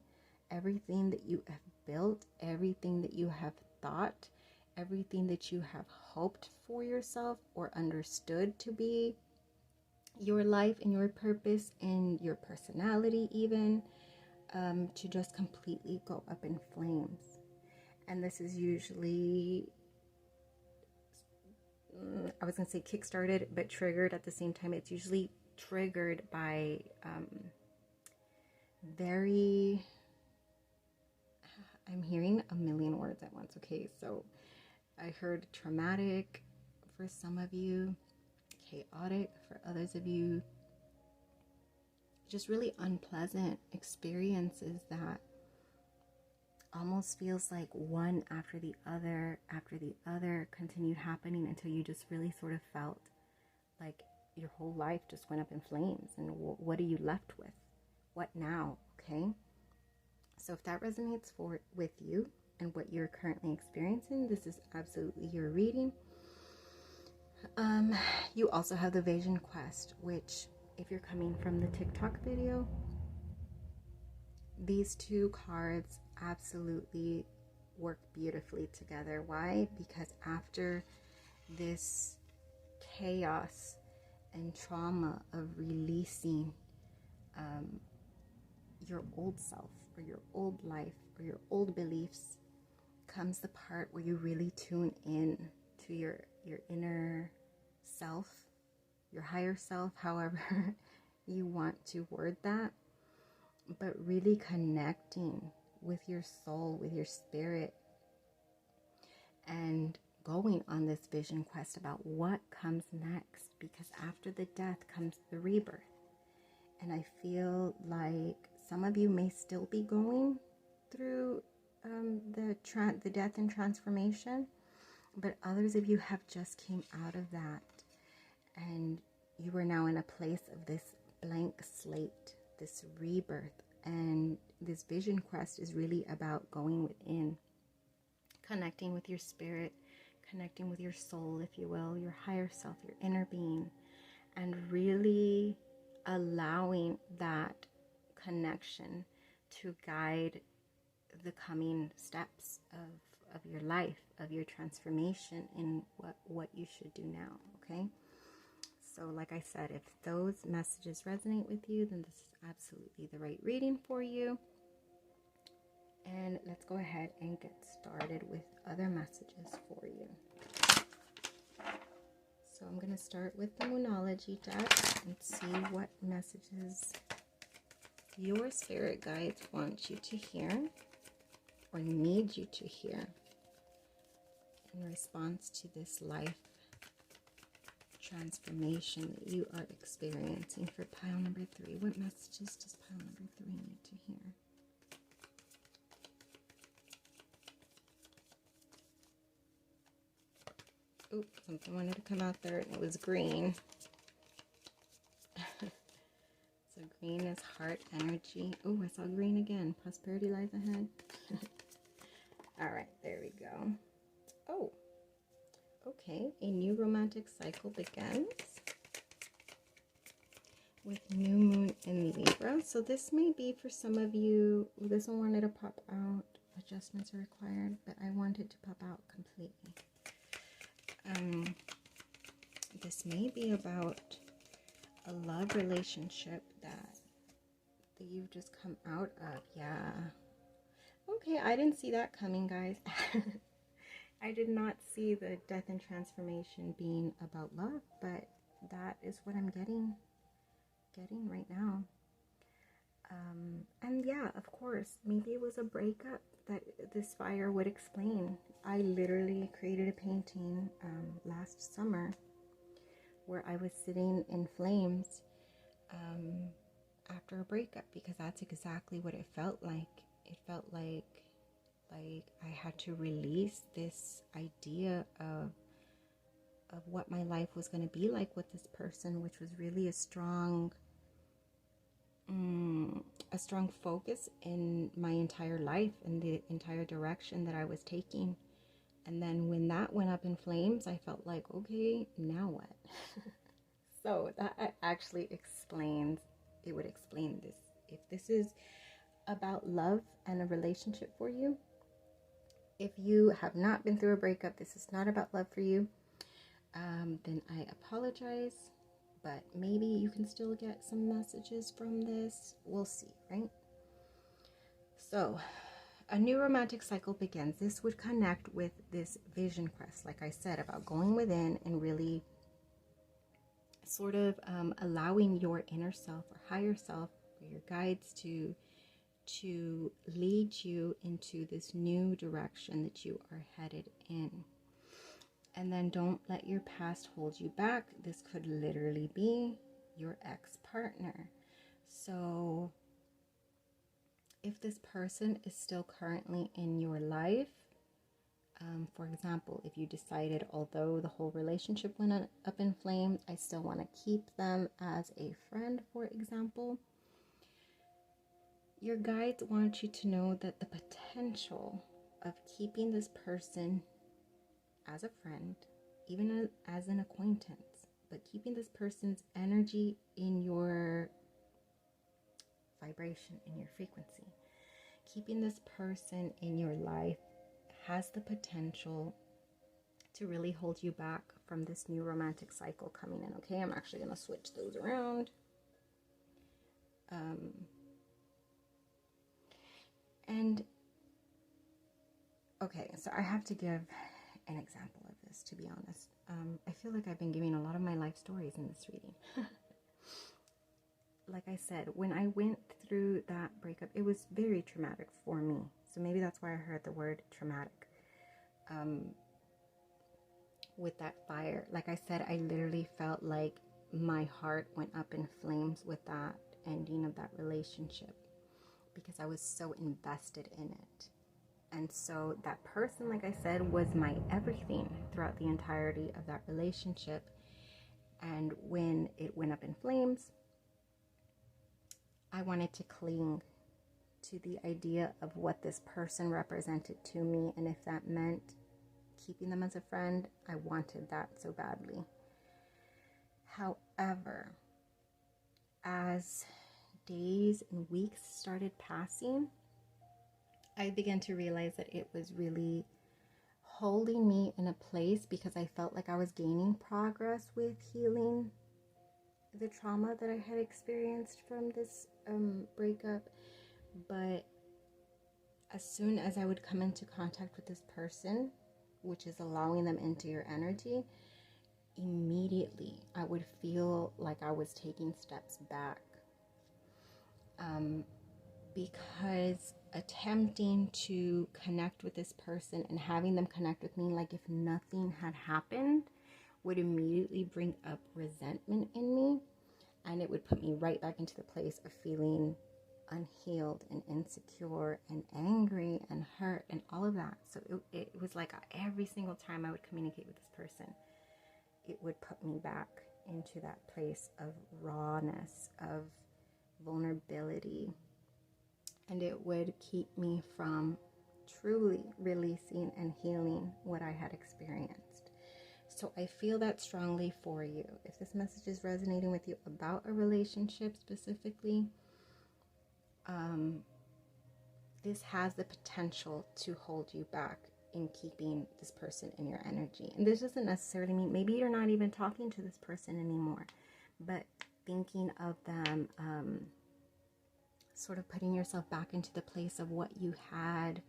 everything that you have built, everything that you have thought, everything that you have hoped for yourself or understood to be your life and your purpose and your personality even, to just completely go up in flames. And this is usually, I was going to say kickstarted, but triggered at the same time. It's usually triggered by I'm hearing a million words at once. Okay, so I heard traumatic for some of you, chaotic for others of you, just really unpleasant experiences that almost feels like one after the other continued happening until you just really sort of felt like your whole life just went up in flames. And what are you left with? What now? Okay, so if that resonates with you and what you're currently experiencing, this is absolutely your reading. You also have the Vision Quest, which, if you're coming from the TikTok video, these two cards absolutely work beautifully together. Why? Because after this chaos and trauma of releasing your old self or your old life or your old beliefs, comes the part where you really tune in to your inner self, your higher self, however you want to word that, but really connecting with your soul, with your spirit, and going on this vision quest about what comes next, because after the death comes the rebirth. And I feel like some of you may still be going through the death and transformation, but others of you have just came out of that, and you are now in a place of this blank slate, this rebirth. And this vision quest is really about going within, connecting with your spirit, connecting with your soul, if you will, your higher self, your inner being, and really allowing that connection to guide the coming steps of your life, of your transformation in what you should do now, okay? So like I said, if those messages resonate with you, then this is absolutely the right reading for you. And let's go ahead and get started with other messages for you. So I'm going to start with the Moonology deck and see what messages your spirit guides want you to hear or need you to hear in response to this life transformation that you are experiencing for pile number 3. What messages does pile number 3 need to hear? Oops, something wanted to come out there and it was green. So green is heart energy. Oh, I saw green again. Prosperity lies ahead. All right, there we go. Oh, okay. A new romantic cycle begins with new moon in Libra. So this may be for some of you. This one wanted to pop out. Adjustments are required, but I want it to pop out completely. This may be about a love relationship that you've just come out of. Yeah. Okay, I didn't see that coming, guys. I did not see the death and transformation being about love, but that is what I'm getting right now. And yeah, of course, maybe it was a breakup that this fire would explain. I literally created a painting last summer where I was sitting in flames after a breakup, because that's exactly what it felt like. It felt like I had to release this idea of what my life was going to be like with this person, which was really a strong focus in my entire life and the entire direction that I was taking. And then when that went up in flames, I felt like, okay, now what? So that actually explains, it would explain this. If this is about love and a relationship for you, if you have not been through a breakup, this is not about love for you, then I apologize. But maybe you can still get some messages from this. We'll see, right? So, a new romantic cycle begins. This would connect with this vision quest, like I said, about going within and really sort of allowing your inner self or higher self or your guides to lead you into this new direction that you are headed in. And then don't let your past hold you back. This could literally be your ex-partner. So if this person is still currently in your life, for example, if you decided, although the whole relationship went up in flames, I still want to keep them as a friend, for example, your guides want you to know that the potential of keeping this person as a friend, even as an acquaintance, but keeping this person's energy in your vibration, in your frequency, keeping this person in your life has the potential to really hold you back from this new romantic cycle coming in. Okay, I'm actually going to switch those around. And okay, so I have to give an example of this, to be honest. I feel like I've been giving a lot of my life stories in this reading. Like I said, when I went through that breakup, it was very traumatic for me. So maybe that's why I heard the word traumatic. With that fire, like I said, I literally felt like my heart went up in flames with that ending of that relationship, because I was so invested in it. And so that person, like I said, was my everything throughout the entirety of that relationship. And when it went up in flames, I wanted to cling to the idea of what this person represented to me. And if that meant keeping them as a friend, I wanted that so badly. However, as days and weeks started passing, I began to realize that it was really holding me in a place, because I felt like I was gaining progress with healing the trauma that I had experienced from this breakup. But as soon as I would come into contact with this person, which is allowing them into your energy, immediately I would feel like I was taking steps back. Because attempting to connect with this person and having them connect with me like if nothing had happened would immediately bring up resentment in me, and it would put me right back into the place of feeling unhealed and insecure and angry and hurt and all of that. So it was like every single time I would communicate with this person, it would put me back into that place of rawness, of vulnerability, and it would keep me from truly releasing and healing what I had experienced. So I feel that strongly for you. If this message is resonating with you about a relationship specifically, this has the potential to hold you back in keeping this person in your energy. And this doesn't necessarily mean, maybe you're not even talking to this person anymore, but thinking of them, sort of putting yourself back into the place of what you had,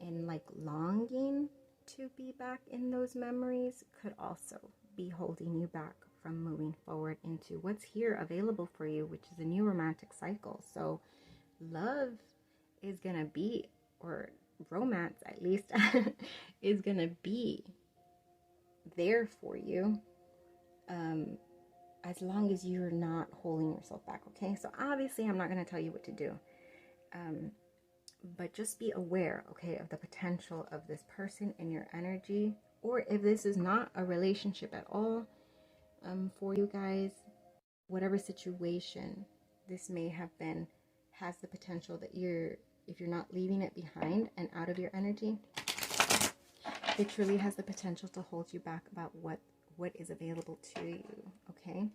and like longing to be back in those memories could also be holding you back from moving forward into what's here available for you, which is a new romantic cycle. So love is gonna be, or romance at least, is gonna be there for you, as long as you're not holding yourself back. Okay, so obviously I'm not going to tell you what to do, but just be aware, okay, of the potential of this person in your energy. Or if this is not a relationship at all, for you guys, whatever situation this may have been, has the potential that if you're not leaving it behind and out of your energy, it truly has the potential to hold you back about what is available to you. Okay,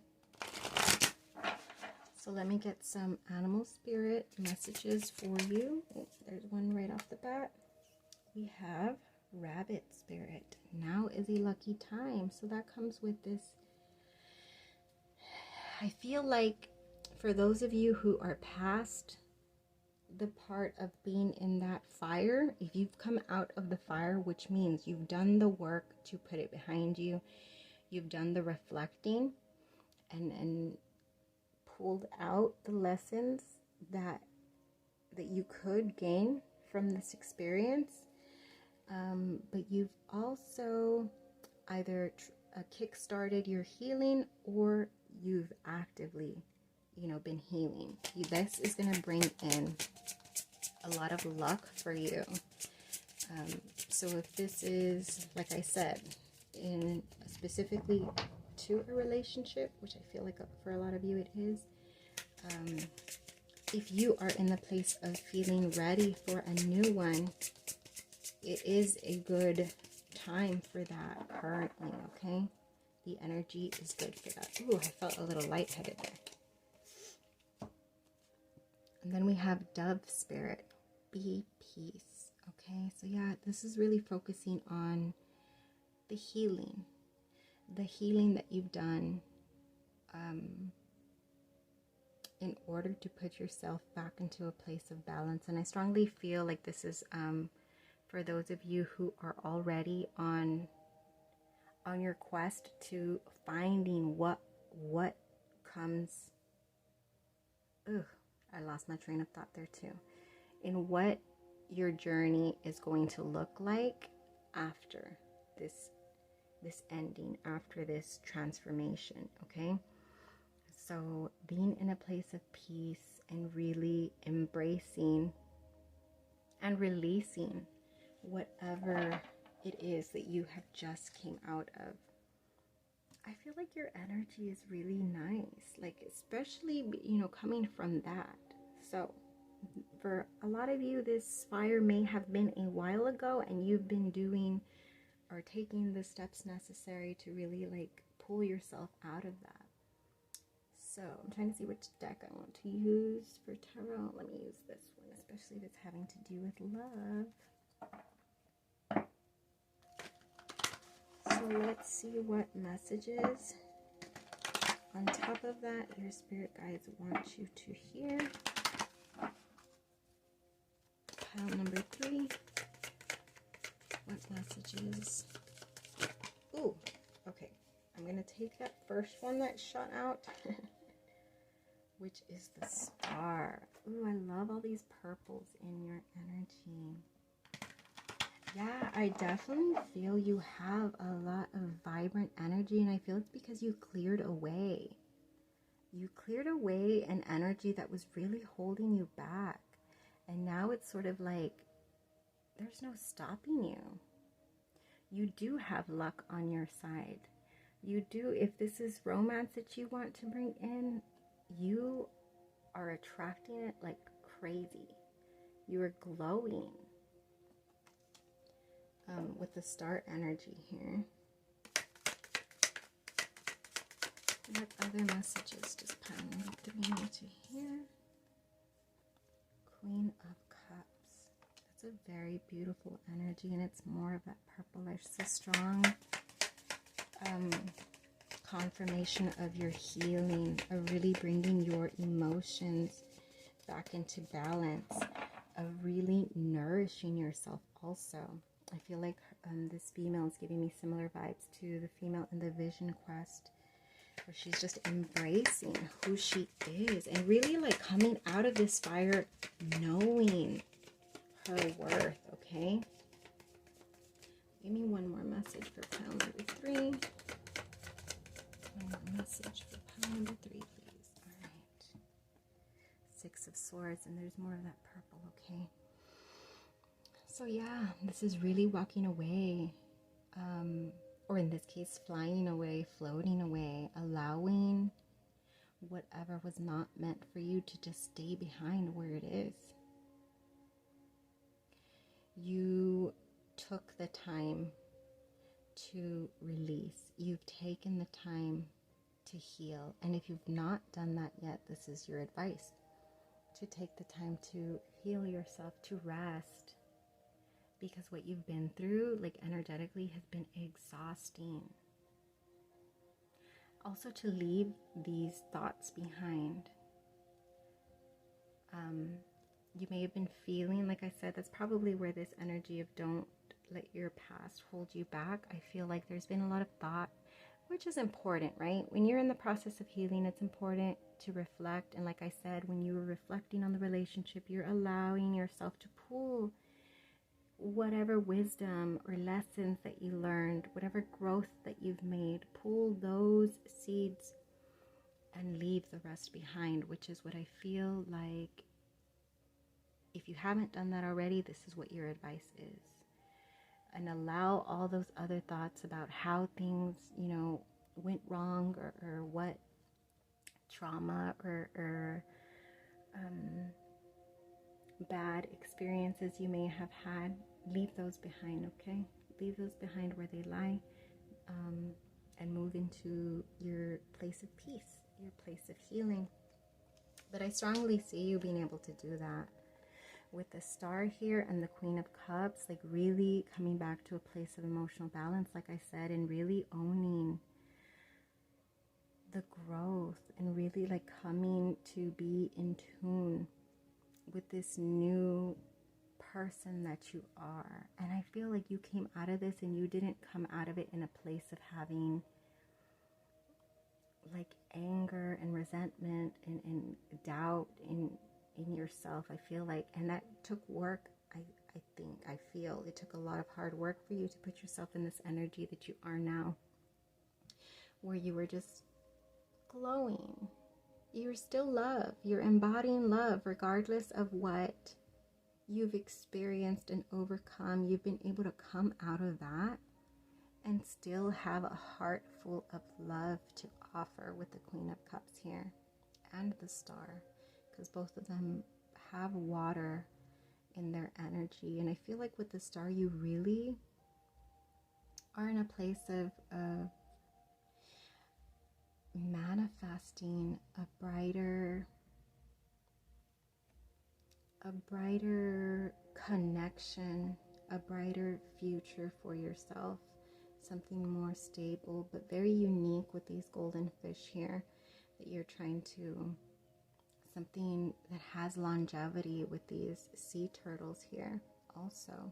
so let me get some animal spirit messages for you. Oh, there's one right off the bat. We have rabbit spirit. Now is a lucky time. So that comes with this. I feel like for those of you who are past the part of being in that fire, if you've come out of the fire, which means you've done the work to put it behind you, you've done the reflecting and pulled out the lessons that you could gain from this experience, but you've also either kick-started your healing, or you've actively been healing. This is going to bring in a lot of luck for you. So if this is, like I said, in specifically to a relationship, which I feel like for a lot of you it is, if you are in the place of feeling ready for a new one, it is a good time for that currently. Okay, the energy is good for that. Ooh, I felt a little lightheaded there. And then we have dove spirit. Be peace. Okay, so yeah, this is really focusing on the healing that you've done in order to put yourself back into a place of balance. And I strongly feel like this is for those of you who are already on your quest to finding what comes. Ugh, I lost my train of thought there too. In what your journey is going to look like after this ending, after this transformation, okay? So being in a place of peace and really embracing and releasing whatever it is that you have just came out of. I feel like your energy is really nice, like especially, you know, coming from that. So for a lot of you, this fire may have been a while ago and you've been doing or taking the steps necessary to really like pull yourself out of that. So I'm trying to see which deck I want to use for tarot. Let me use this one, especially if it's having to do with love. So let's see what messages on top of that your spirit guides want you to hear. Pile number 3. What messages? Ooh, okay. I'm going to take that first one that shot out, which is the Star. Ooh, I love all these purples in your energy. Yeah, I definitely feel you have a lot of vibrant energy, and I feel it's because you cleared away. You cleared away an energy that was really holding you back. And now it's sort of like there's no stopping you. You do have luck on your side. You do, if this is romance that you want to bring in, you are attracting it like crazy. You are glowing. With the Star energy here. What other messages does pile number 3 need to hear? Queen of Cups. That's a very beautiful energy, and it's more of that purplish, so strong confirmation of your healing, of really bringing your emotions back into balance, of really nourishing yourself also. I feel like this female is giving me similar vibes to the female in the Vision Quest, where she's just embracing who she is and really like coming out of this fire knowing her worth, okay? Give me one more message for pile number 3. One more message for pile number 3, please. All right. 6 of Swords, and there's more of that purple, okay? So yeah, this is really walking away, or in this case, flying away, floating away, allowing whatever was not meant for you to just stay behind where it is. You took the time to release. You've taken the time to heal. And if you've not done that yet, this is your advice. To take the time to heal yourself, to rest. Because what you've been through, like energetically, has been exhausting. Also to leave these thoughts behind. You may have been feeling, like I said, that's probably where this energy of don't let your past hold you back. I feel like there's been a lot of thought, which is important, right? When you're in the process of healing, it's important to reflect. And like I said, when you were reflecting on the relationship, you're allowing yourself to pull whatever wisdom or lessons that you learned, whatever growth that you've made, pull those seeds and leave the rest behind, which is what I feel like. If you haven't done that already, this is what your advice is. And allow all those other thoughts about how things, you know, went wrong, or what trauma or bad experiences you may have had. Leave those behind, okay? Leave those behind where they lie, and move into your place of peace, your place of healing. But I strongly see you being able to do that. with the Star here and the Queen of Cups, like really coming back to a place of emotional balance, like I said, and really owning the growth and really like coming to be in tune with this new person that you are. And I feel like you came out of this and you didn't come out of it in a place of having like anger and resentment and doubt in yourself. I feel like, and that took work. I feel it took a lot of hard work for you to put yourself in this energy that you are now, where you were just glowing. You're still love. You're embodying love regardless of what you've experienced and overcome. You've been able to come out of that and still have a heart full of love to offer with the Queen of Cups here and the Star, because both of them have water in their energy. And I feel like with the Star, you really are in a place of manifesting a brighter connection, a brighter future for yourself, something more stable but very unique with these golden fish here that you're trying to, something that has longevity with these sea turtles here also.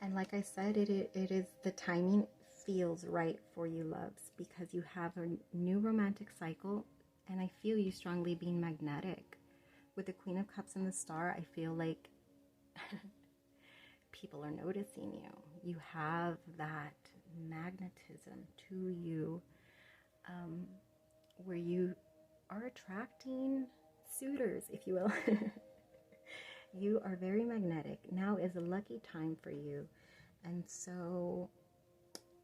And like I said, it is, the timing feels right for you, loves, because you have a new romantic cycle, and I feel you strongly being magnetic. With the Queen of Cups and the Star, I feel like people are noticing you. You have that magnetism to you, where you are attracting suitors, if you will. You are very magnetic. Now is a lucky time for you. And so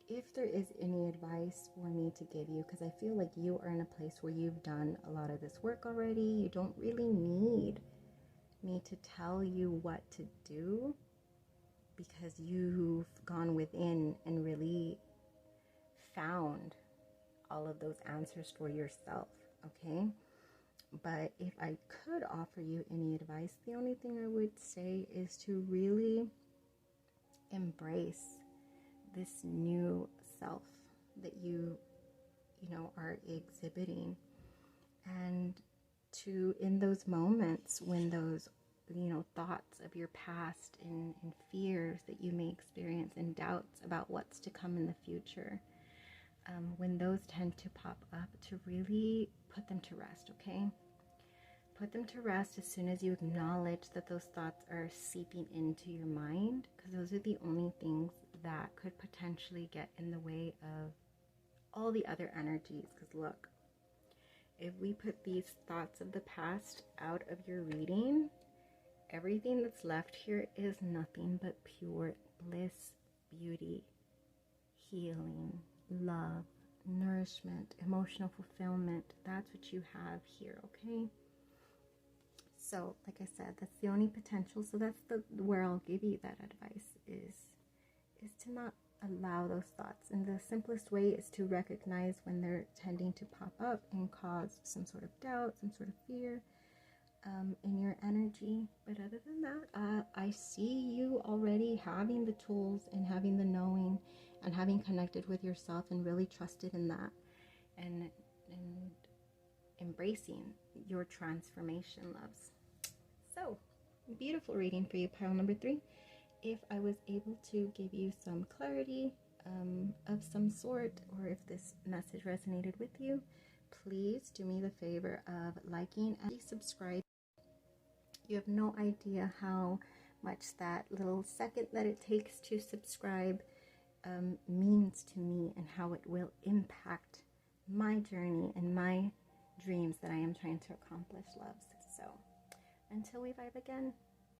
if there is any advice for me to give you, because I feel like you are in a place where you've done a lot of this work already, you don't really need me to tell you what to do, because you've gone within and really found all of those answers for yourself, okay? But if I could offer you any advice, the only thing I would say is to really embrace this new self that you are exhibiting, and to, in those moments when those thoughts of your past and fears that you may experience and doubts about what's to come in the future, when those tend to pop up, to really put them to rest, okay? Put them to rest as soon as you acknowledge that those thoughts are seeping into your mind, because those are the only things that could potentially get in the way of all the other energies. Because look, if we put these thoughts of the past out of your reading, everything that's left here is nothing but pure bliss, beauty, healing, love, nourishment, emotional fulfillment. That's what you have here, okay? So, like I said, that's the only potential. So that's where I'll give you that advice, is to not allow those thoughts. And the simplest way is to recognize when they're tending to pop up and cause some sort of doubt, some sort of fear in your energy. But other than that, I see you already having the tools and having the knowing and having connected with yourself and really trusted in that, and embracing your transformation, loves. So, beautiful reading for you, pile number 3. If I was able to give you some clarity of some sort, or if this message resonated with you, please do me the favor of liking and subscribing. You have no idea how much that little second that it takes to subscribe means to me, and how it will impact my journey and my dreams that I am trying to accomplish, loves. So until we vibe again,